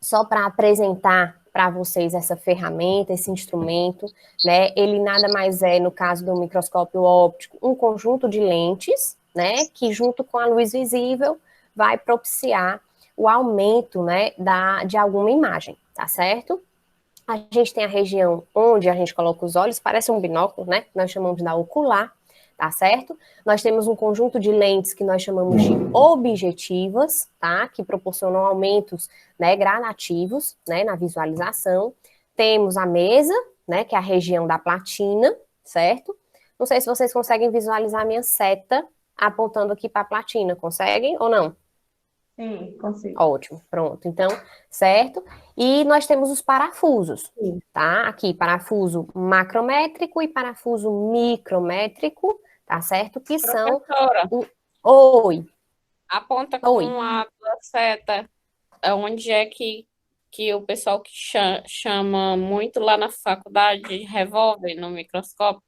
Só para apresentar para vocês essa ferramenta, esse instrumento, né? Ele nada mais é, no caso do microscópio óptico, um conjunto de lentes, né? Que junto com a luz visível vai propiciar o aumento, né? De alguma imagem, tá certo? A gente tem a região onde a gente coloca os olhos, parece um binóculo, né? Nós chamamos da ocular, tá certo? Nós temos um conjunto de lentes que nós chamamos de objetivas, tá? Que proporcionam aumentos, né, gradativos, né, na visualização. Temos a mesa, né, que é a região da platina, certo? Não sei se vocês conseguem visualizar a minha seta apontando aqui para a platina, conseguem ou não? Sim, consigo. Ótimo, pronto. Então, certo? E nós temos os parafusos, tá? Aqui, parafuso macrométrico e parafuso micrométrico, tá certo? Que são... Professora, Oi. aponta Oi. com a tua seta onde é que o pessoal que chama muito lá na faculdade de revólver no microscópio.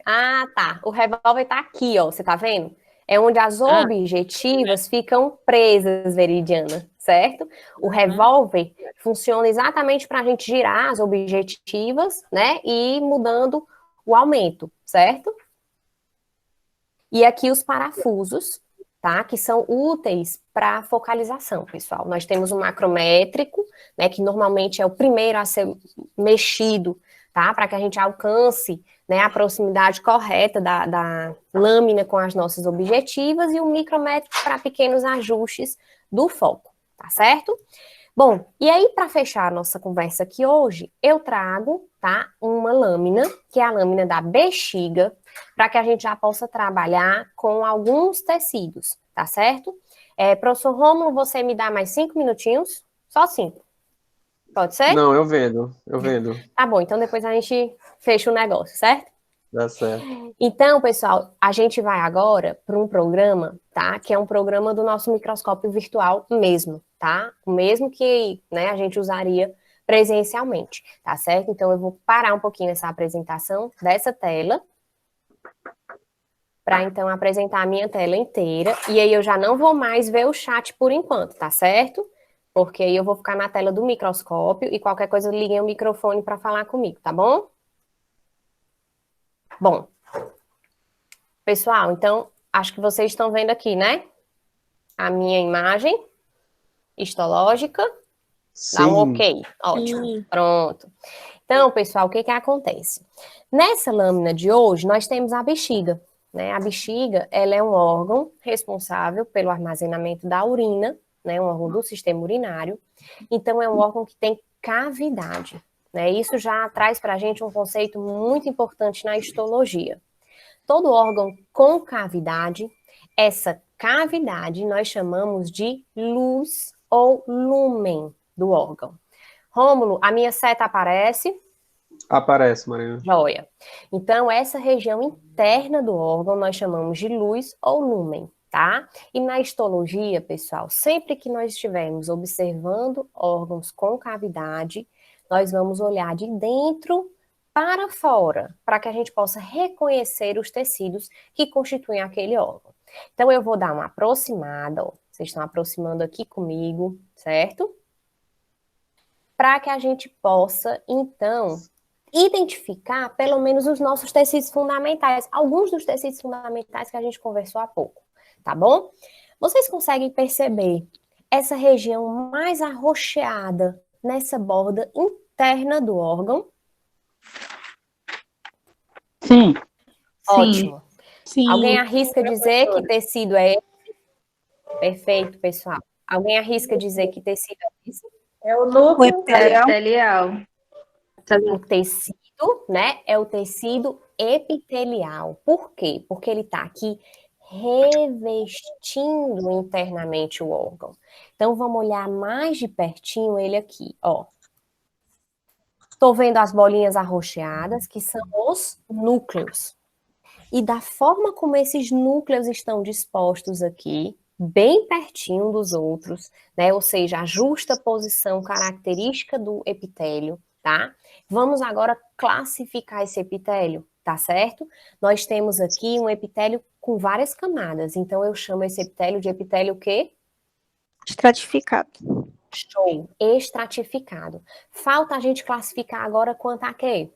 Ah, tá. O revólver tá aqui, ó. Você tá vendo? É onde as objetivas ficam presas, Veridiana, certo? O revólver funciona exatamente para a gente girar as objetivas, né? E ir mudando o aumento, certo? E aqui os parafusos, tá? Que são úteis para focalização, pessoal. Nós temos um macrométrico, né? Que normalmente é o primeiro a ser mexido, tá? Para que a gente alcance, né, a proximidade correta da lâmina com as nossas objetivas e o micrométrico para pequenos ajustes do foco, tá certo? Bom, e aí para fechar a nossa conversa aqui hoje, eu trago, tá, uma lâmina, que é a lâmina da bexiga, para que a gente já possa trabalhar com alguns tecidos, tá certo? Professor Rômulo, você me dá mais 5 minutinhos? Só 5. Pode ser? Não, eu vendo. Tá bom, então depois a gente fecha o negócio, certo? Dá certo. Então, pessoal, a gente vai agora para um programa, tá? Que é um programa do nosso microscópio virtual mesmo, tá? O mesmo que, né, a gente usaria presencialmente, tá certo? Então, eu vou parar um pouquinho essa apresentação dessa tela para então apresentar a minha tela inteira. E aí eu já não vou mais ver o chat por enquanto, tá certo? Porque aí eu vou ficar na tela do microscópio e qualquer coisa liguem o microfone para falar comigo, tá bom? Bom, pessoal, então acho que vocês estão vendo aqui, né? A minha imagem histológica. Dá um Sim. ok. Ótimo. Sim. Pronto. Então, pessoal, o que que acontece? Nessa lâmina de hoje, nós temos a bexiga, né? A bexiga, ela é um órgão responsável pelo armazenamento da urina, né? Um órgão do sistema urinário. Então, é um órgão que tem cavidade, né? Isso já traz para a gente um conceito muito importante na histologia. Todo órgão com cavidade, essa cavidade nós chamamos de luz ou lúmen do órgão. Rômulo, a minha seta aparece? Aparece, Marina. Joia. Então, essa região interna do órgão nós chamamos de luz ou lúmen, tá? E na histologia, pessoal, sempre que nós estivermos observando órgãos com cavidade, nós vamos olhar de dentro para fora, para que a gente possa reconhecer os tecidos que constituem aquele órgão. Então, eu vou dar uma aproximada, ó. Vocês estão aproximando aqui comigo, certo? Para que a gente possa, então, identificar pelo menos os nossos tecidos fundamentais, alguns dos tecidos fundamentais que a gente conversou há pouco, tá bom? Vocês conseguem perceber essa região mais arroxeada nessa borda interna do órgão? Sim. Ótimo. Sim. Alguém arrisca dizer que tecido é esse? Perfeito, pessoal. Alguém arrisca dizer que tecido é esse? É o núcleo Epitelial. O tecido, né, é o tecido epitelial. Por quê? Porque ele está aqui revestindo internamente o órgão. Então, vamos olhar mais de pertinho ele aqui, ó. Estou vendo as bolinhas arroxeadas, que são os núcleos. E da forma como esses núcleos estão dispostos aqui, bem pertinho dos outros, né? Ou seja, a justa posição característica do epitélio, tá? Vamos agora classificar esse epitélio, tá certo? Nós temos aqui um epitélio com várias camadas, então eu chamo esse epitélio de epitélio o quê? estratificado. Show, estratificado. Falta a gente classificar agora quanto a quê?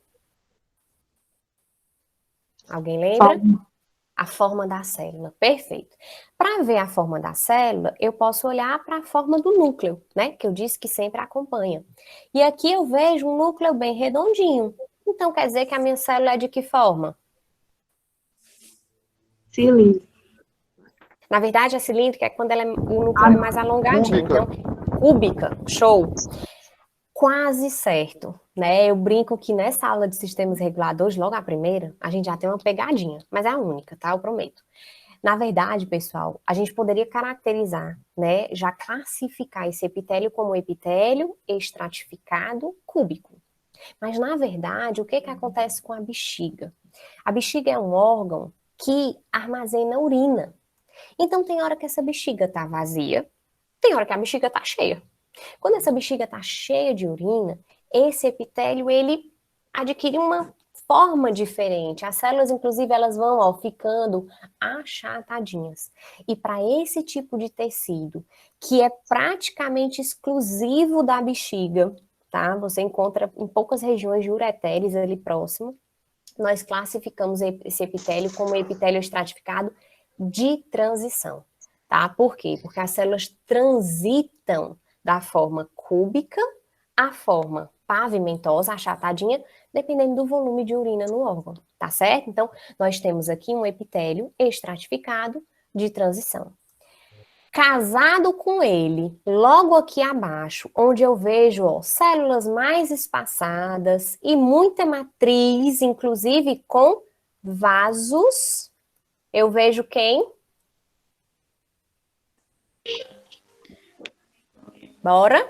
Alguém lembra? A forma da célula, perfeito. Para ver a forma da célula, eu posso olhar para a forma do núcleo, né? Que eu disse que sempre acompanha. E aqui eu vejo um núcleo bem redondinho. Então, quer dizer que a minha célula é de que forma? Cilindro. Na verdade, a cilíndrica é quando o núcleo é mais alongadinho. Cúbica. Então, cúbica, show. Quase certo, né? Eu brinco que nessa aula de sistemas reguladores, logo a primeira, a gente já tem uma pegadinha, mas é a única, tá? Eu prometo. Na verdade, pessoal, a gente poderia caracterizar, né? Já classificar esse epitélio como epitélio estratificado cúbico. Mas, na verdade, o que que acontece com a bexiga? A bexiga é um órgão que armazena urina. Então, tem hora que essa bexiga tá vazia, tem hora que a bexiga tá cheia. Quando essa bexiga está cheia de urina, esse epitélio, ele adquire uma forma diferente. As células, inclusive, elas vão, ó, ficando achatadinhas. E para esse tipo de tecido, que é praticamente exclusivo da bexiga, tá? Você encontra em poucas regiões de ureteres ali próximo. nós classificamos esse epitélio como epitélio estratificado de transição, tá? Por quê? Porque as células transitam da forma cúbica à forma pavimentosa, achatadinha, dependendo do volume de urina no órgão, tá certo? Então, nós temos aqui um epitélio estratificado de transição. Casado com ele, logo aqui abaixo, onde eu vejo, ó, células mais espaçadas e muita matriz, inclusive com vasos, eu vejo quem? Bora?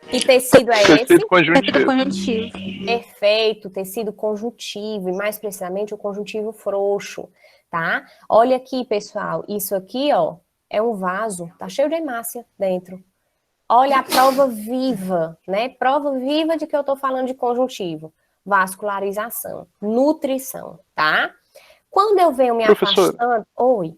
Que tecido é esse? Tecido conjuntivo. Tecido conjuntivo. Perfeito, tecido conjuntivo, e mais precisamente o conjuntivo frouxo, tá? Olha aqui, pessoal, isso aqui, ó, é um vaso, tá cheio de hemácia dentro. Olha a prova viva, né? Prova viva de que eu tô falando de conjuntivo. Vascularização, nutrição, tá? Quando eu venho me Professora. afastando... Oi.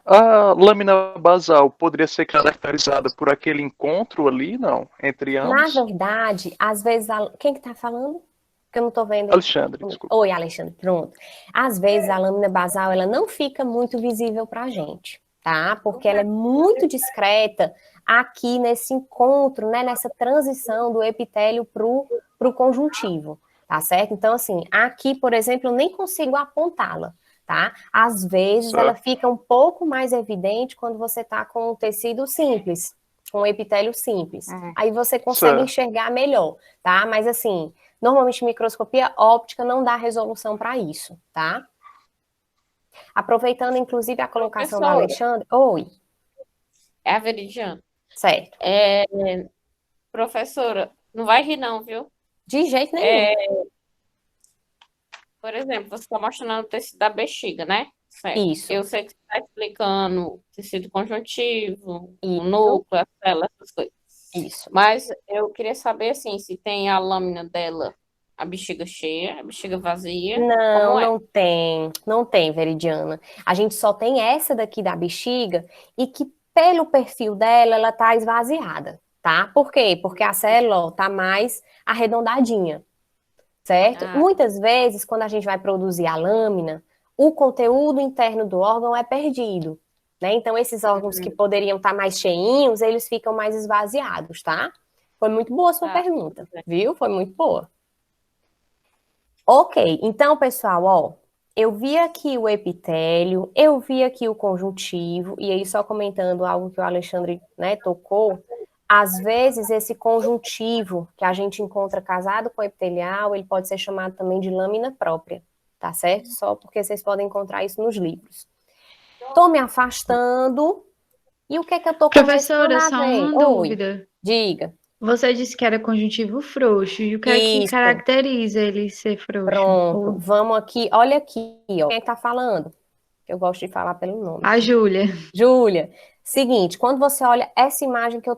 A lâmina basal poderia ser caracterizada por aquele encontro ali, não? Entre Na ambos? verdade, às vezes... Quem que tá falando? Que eu não tô vendo. Alexandre, desculpa. Oi, Alexandre, pronto. Às vezes a lâmina basal, ela não fica muito visível pra gente, tá? Porque ela é muito discreta aqui nesse encontro, né? Nessa transição do epitélio pro conjuntivo, tá certo? Então, assim, aqui, por exemplo, eu nem consigo apontá-la, tá? Às vezes Certo. ela fica um pouco mais evidente quando você tá com um tecido simples, com um epitélio simples. Aí você consegue Certo. enxergar melhor, tá? Mas assim, normalmente microscopia óptica não dá resolução para isso, tá? Aproveitando, inclusive, a colocação do Professora. Alexandre. Oi, É a Veridiana. certo. Professora, não vai rir não, viu? De jeito nenhum. Por exemplo, você está mostrando o tecido da bexiga, né? Certo. Isso. Eu sei que você está explicando o tecido conjuntivo, o Isso. núcleo, a célula, essas coisas. Isso. Mas eu queria saber, assim, se tem a lâmina dela, a bexiga cheia, a bexiga vazia. Não, como é? não tem, Veridiana. A gente só tem essa daqui da bexiga e que pelo perfil dela, ela tá esvaziada, tá? Por quê? Porque a célula, ó, tá mais arredondadinha, certo? Ah. Muitas vezes, quando a gente vai produzir a lâmina, o conteúdo interno do órgão é perdido, né? Então, esses órgãos que poderiam estar mais cheinhos, eles ficam mais esvaziados, tá? Foi muito boa a sua Tá. pergunta, viu? Foi muito boa. Ok, então, pessoal, ó, eu vi aqui o epitélio, eu vi aqui o conjuntivo, e aí só comentando algo que o Alexandre, né, tocou, às vezes esse conjuntivo que a gente encontra casado com o epitelial, ele pode ser chamado também de lâmina própria, tá certo? Só porque vocês podem encontrar isso nos livros. Tô me afastando, e o que é que eu tô Professora, começando só a ver? uma Oi, dúvida. diga. Você disse que era conjuntivo frouxo. E o que é que Isso. caracteriza ele ser frouxo? Pronto, vamos aqui, olha aqui, ó, quem tá falando? Eu gosto de falar pelo nome. A Júlia. Júlia, seguinte, quando você olha essa imagem que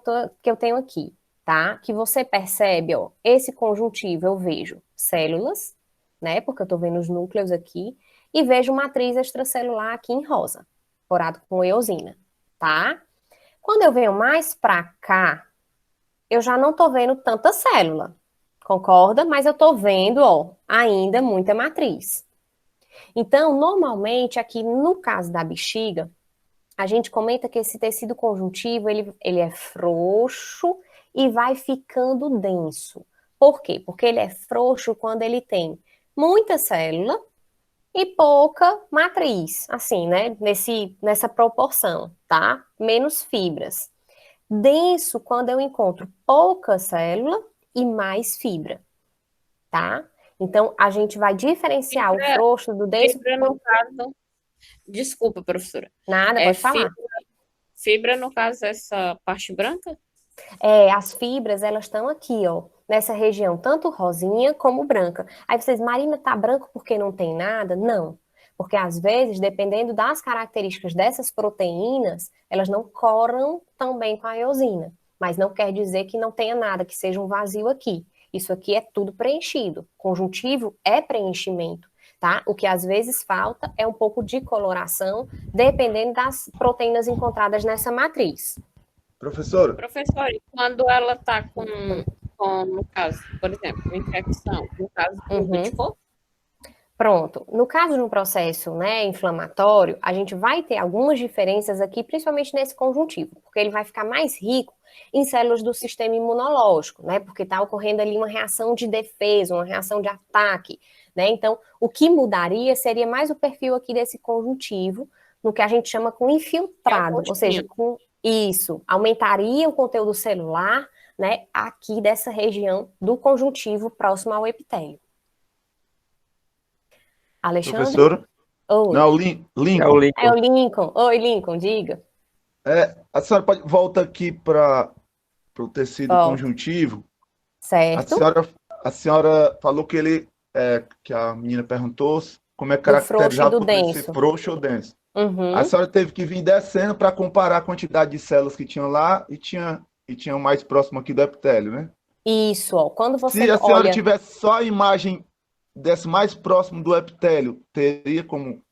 eu tenho aqui, tá? Que você percebe, ó, esse conjuntivo eu vejo células, né? Porque eu tô vendo os núcleos aqui, e vejo matriz extracelular aqui em rosa, corado com eosina, tá? Quando eu venho mais pra cá, eu já não tô vendo tanta célula, concorda? Mas eu tô vendo, ó, ainda muita matriz. Então, normalmente, aqui no caso da bexiga, a gente comenta que esse tecido conjuntivo, ele é frouxo e vai ficando denso. Por quê? Porque ele é frouxo quando ele tem muita célula e pouca matriz, assim, né? Nessa proporção, tá? Menos fibras. Denso quando eu encontro pouca célula e mais fibra, tá? Então, a gente vai diferenciar o frouxo do denso. Fibra, no caso... Desculpa, professora. Nada, pode falar. Fibra, no caso, essa parte branca? As fibras, elas estão aqui, ó, nessa região, tanto rosinha como branca. Aí vocês, Marina, tá branco porque não tem nada? Não. Porque, às vezes, dependendo das características dessas proteínas, elas não coram tão bem com a eosina. Mas não quer dizer que não tenha nada, que seja um vazio aqui. Isso aqui é tudo preenchido. Conjuntivo é preenchimento, tá? O que às vezes falta é um pouco de coloração, dependendo das proteínas encontradas nessa matriz. Professor, Professora, e quando ela está com, no caso, por exemplo, infecção, no caso, Uhum. de cor? Pronto. No caso de um processo, né, inflamatório, a gente vai ter algumas diferenças aqui, principalmente nesse conjuntivo, porque ele vai ficar mais rico em células do sistema imunológico, né, porque está ocorrendo ali uma reação de defesa, uma reação de ataque, né, então o que mudaria seria mais o perfil aqui desse conjuntivo, no que a gente chama com infiltrado, ou seja, com isso, aumentaria o conteúdo celular, né, aqui dessa região do conjuntivo próximo ao epitélio. Alexandre? Professora? Oi. Não, É o Lincoln. Lincoln. É o Lincoln. Oi, Lincoln, diga. A senhora volta aqui para o tecido Volta. conjuntivo. Certo? A senhora falou que ele, que a menina perguntou como é Do frouxo e caracterizado do por ser denso. frouxo ou denso. Uhum. A senhora teve que vir descendo para comparar a quantidade de células que tinham lá e tinham mais próximo aqui do epitélio, né? Isso, ó. Quando você Se a senhora olha... tivesse só a imagem desse mais próximo do epitélio, teria como...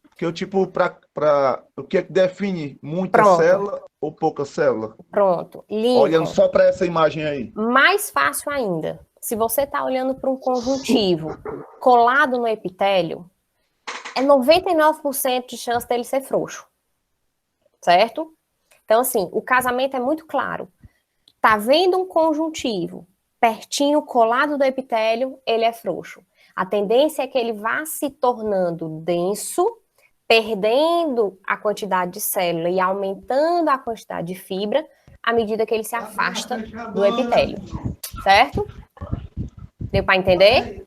Porque o tipo, o que é que define muita Pronto. célula ou pouca célula? Pronto. Lincoln, Olhando só para essa imagem aí. mais fácil ainda. Se você está olhando para um conjuntivo colado no epitélio, é 99% de chance dele ser frouxo. Certo? Então, assim, o casamento é muito claro. Tá vendo um conjuntivo pertinho, colado do epitélio, ele é frouxo. A tendência é que ele vá se tornando denso, perdendo a quantidade de célula e aumentando a quantidade de fibra à medida que ele se afasta do epitélio. Certo? Deu para entender?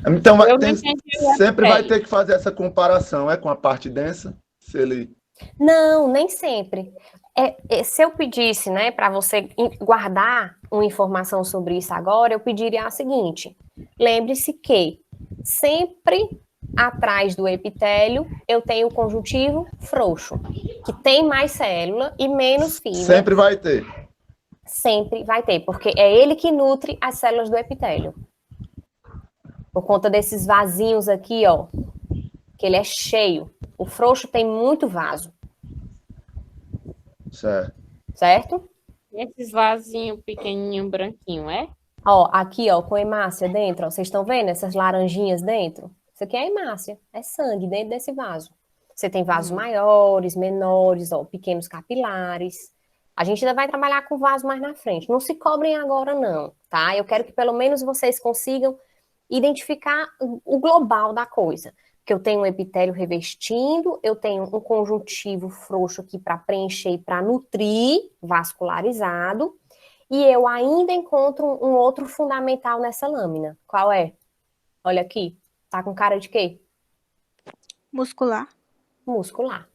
Então, Eu não entendi o sempre vai epitélio. ter que fazer essa comparação, com a parte densa, se ele... Não, nem sempre. Se eu pedisse, né, para você guardar uma informação sobre isso agora, eu pediria a seguinte: lembre-se que sempre atrás do epitélio eu tenho o conjuntivo frouxo, que tem mais célula e menos fibra. Sempre vai ter. Sempre vai ter, porque é ele que nutre as células do epitélio. Por conta desses vasinhos aqui, ó, que ele é cheio. O frouxo tem muito vaso, Certo. certo? Esses vasinhos pequenininho, branquinho, é? Ó, aqui, ó, com hemácia dentro, ó, vocês estão vendo essas laranjinhas dentro? Isso aqui é hemácia, é sangue dentro desse vaso. Você tem vasos maiores, menores, ó, pequenos capilares. A gente ainda vai trabalhar com vaso mais na frente. Não se cobrem agora, não, tá? Eu quero que pelo menos vocês consigam identificar o global da coisa. Que eu tenho um epitélio revestindo, eu tenho um conjuntivo frouxo aqui para preencher e para nutrir, vascularizado, e eu ainda encontro um outro fundamental nessa lâmina. Qual é? Olha aqui. Tá com cara de quê? Muscular. Muscular.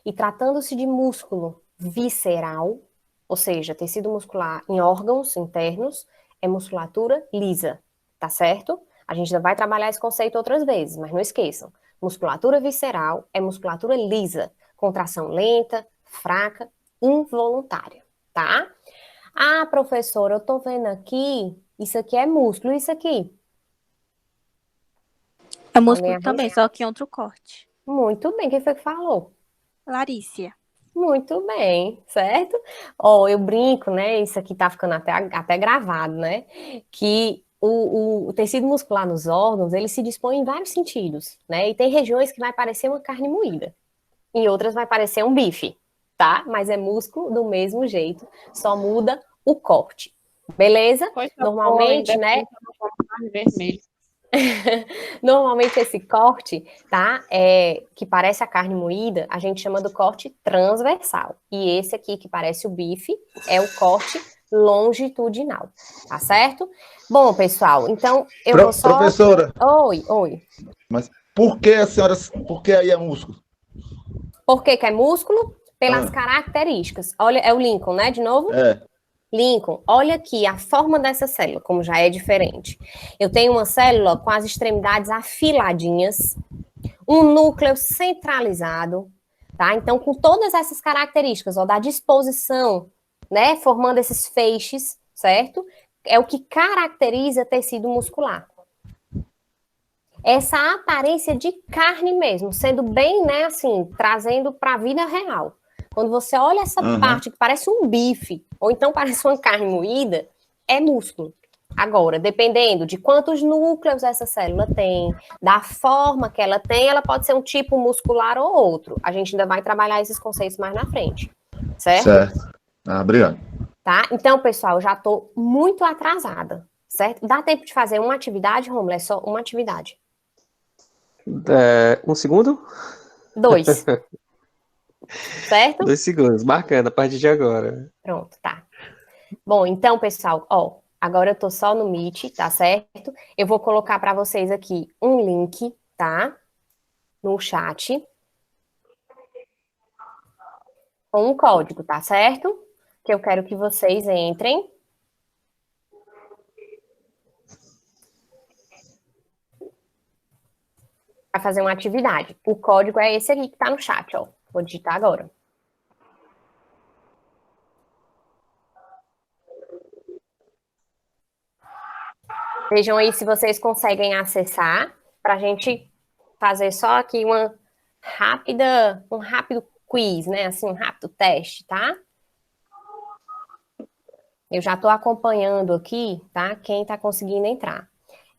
E tratando-se de músculo visceral, ou seja, tecido muscular em órgãos internos, é musculatura lisa, tá certo? A gente ainda vai trabalhar esse conceito outras vezes, mas não esqueçam. Musculatura visceral é musculatura lisa, contração lenta, fraca, involuntária, tá? Ah, professora, eu tô vendo aqui, isso aqui é músculo, isso aqui? É músculo Alguém também, só que em outro corte. Muito bem, quem foi que falou? Larícia. Muito bem, certo? Ó, eu brinco, né? Isso aqui tá ficando até gravado, né? Que o tecido muscular nos órgãos, ele se dispõe em vários sentidos, né? E tem regiões que vai parecer uma carne moída, em outras vai parecer um bife, tá? Mas é músculo do mesmo jeito, só muda o corte, beleza? Coisa Normalmente, boa, né? Vermelho. Normalmente esse corte, tá? Que parece a carne moída, a gente chama do corte transversal. E esse aqui, que parece o bife, é o corte longitudinal, tá certo? Bom, pessoal, então eu vou só... Professora, Oi. mas por que a senhora... Por que aí é músculo? Por que que é músculo? Pelas características. Olha, é o Lincoln, né? De novo? É. Lincoln, olha aqui a forma dessa célula, como já é diferente. Eu tenho uma célula com as extremidades afiladinhas, um núcleo centralizado, tá? Então, com todas essas características, ó, da disposição, né, formando esses feixes, certo? É o que caracteriza tecido muscular. Essa aparência de carne mesmo, sendo bem, né, assim, trazendo para a vida real. Quando você olha essa parte que parece um bife, ou então parece uma carne moída, é músculo. Agora, dependendo de quantos núcleos essa célula tem, da forma que ela tem, ela pode ser um tipo muscular ou outro. A gente ainda vai trabalhar esses conceitos mais na frente, certo? Certo. Ah, obrigado. Tá? Então, pessoal, eu já estou muito atrasada, certo? Dá tempo de fazer uma atividade, Romulo? É só uma atividade. Um segundo? 2. Certo? 2 segundos. Marcando a partir de agora. Pronto, tá. Bom, então, pessoal, ó, agora eu tô só no Meet, tá certo? Eu vou colocar para vocês aqui um link, tá? No chat. Com um código, tá certo? Que eu quero que vocês entrem. Para fazer uma atividade. O código é esse aqui que tá no chat, ó. Vou digitar agora. Vejam aí se vocês conseguem acessar, para a gente fazer só aqui um rápido quiz, né? Assim, um rápido teste, tá? Eu já estou acompanhando aqui, tá? Quem está conseguindo entrar.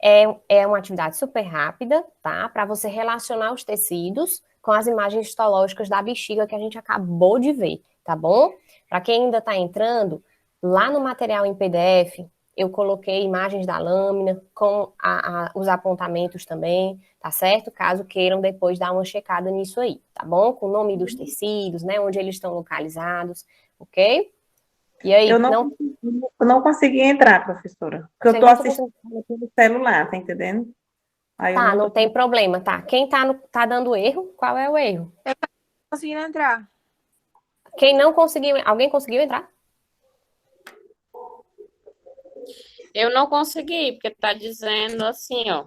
É uma atividade super rápida, tá? Para você relacionar os tecidos com as imagens histológicas da bexiga que a gente acabou de ver, tá bom? Para quem ainda está entrando, lá no material em PDF, eu coloquei imagens da lâmina com os apontamentos também, tá certo? Caso queiram depois dar uma checada nisso aí, tá bom? Com o nome dos tecidos, né? Onde eles estão localizados, ok? E aí, Eu não consegui entrar, professora. Porque eu Você estou não assistindo aqui no celular, tá entendendo? Aí eu tá, não não tem problema, tá? Quem tá dando erro, qual é o erro? Conseguindo entrar. Quem não conseguiu, alguém conseguiu entrar? Eu não consegui, porque tá dizendo assim, ó.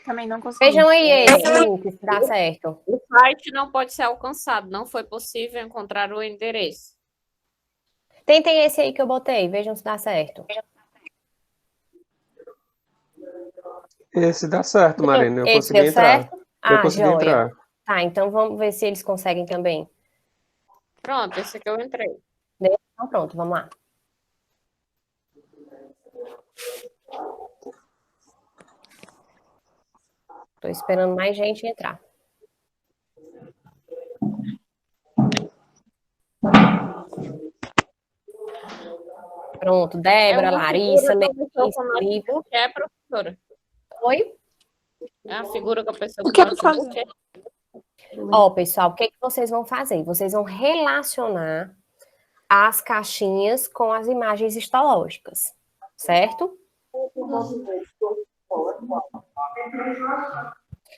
Também não consegui. Vejam aí esse link, se dá certo. O site não pode ser alcançado, não foi possível encontrar o endereço. Tentem esse aí que eu botei, vejam se dá certo. Esse dá certo, Marina. Eu Esse consegui deu entrar. certo? Eu Ah, consegui joia. entrar. Tá, então vamos ver se eles conseguem também. Pronto, esse aqui eu entrei. Então pronto, vamos lá. Tô esperando mais gente entrar. Pronto, Débora, uma Larissa, figura que a pessoa Melissa, com Lívia. notebook é, professora? Oi? É a figura que a pessoa O com que eu notebook é. Ó, pessoal, o que vocês vão fazer? Vocês vão relacionar as caixinhas com as imagens histológicas, certo?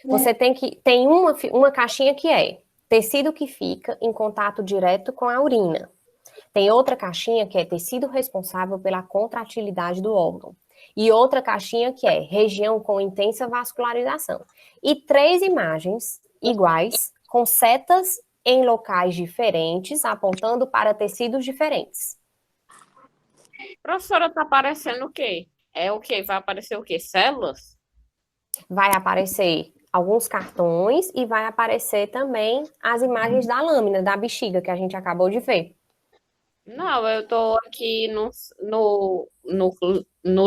Você tem uma caixinha que é tecido que fica em contato direto com a urina. Tem outra caixinha que é tecido responsável pela contratilidade do órgão. E outra caixinha que é região com intensa vascularização. E 3 imagens iguais, com setas em locais diferentes, apontando para tecidos diferentes. Professora, tá aparecendo o quê? É o quê? Vai aparecer o quê? Células? Vai aparecer alguns cartões e vai aparecer também as imagens da lâmina, da bexiga, que a gente acabou de ver. Não, eu tô aqui no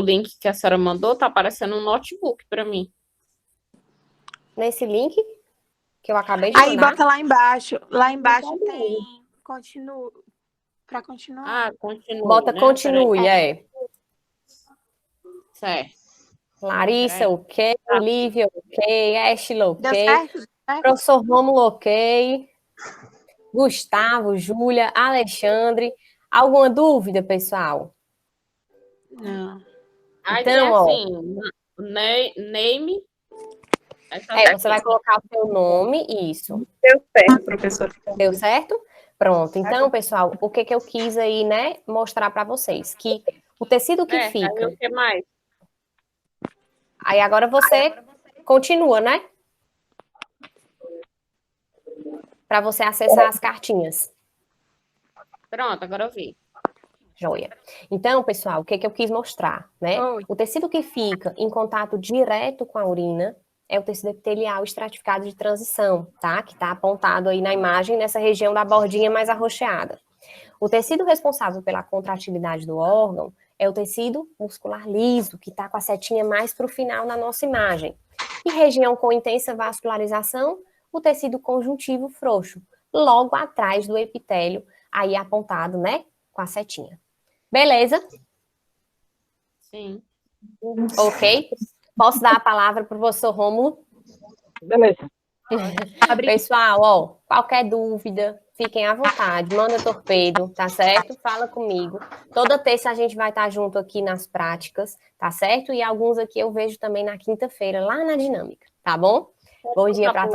link que a senhora mandou, tá aparecendo um notebook para mim. Nesse link que eu acabei de Aí mandar. bota lá embaixo. Lá embaixo tem para continuar. Ah, continua. Bota né? continue, Peraí. Certo. Larissa, Peraí. ok. Lívia, ok. Ashley, ok. Deu certo? Professor Rômulo, ok. Gustavo, Júlia, Alexandre. Alguma dúvida, pessoal? Não. Aí Então, tem ó. assim, name. Você vai colocar o seu nome, isso. deu certo, professora. Deu certo? Pronto. Então, pessoal, o que eu quis aí, né, mostrar para vocês? Que o tecido que Aí fica... o que mais? Aí agora você continua, né? Para você acessar as cartinhas. Pronto, agora eu vi. Joia. Então, pessoal, o que eu quis mostrar, né? Oi. O tecido que fica em contato direto com a urina é o tecido epitelial estratificado de transição, tá? Que está apontado aí na imagem, nessa região da bordinha mais arroxeada. O tecido responsável pela contratilidade do órgão é o tecido muscular liso, que está com a setinha mais para o final na nossa imagem. E região com intensa vascularização, o tecido conjuntivo frouxo, logo atrás do epitélio, aí apontado, né, com a setinha. Beleza? Sim. Ok? Posso dar a palavra para o professor Rômulo? Beleza. Pessoal, ó, qualquer dúvida, fiquem à vontade, manda torpedo, tá certo? Fala comigo. Toda terça a gente vai estar junto aqui nas práticas, tá certo? E alguns aqui eu vejo também na quinta-feira, lá na dinâmica, tá bom? Bom dia para todos.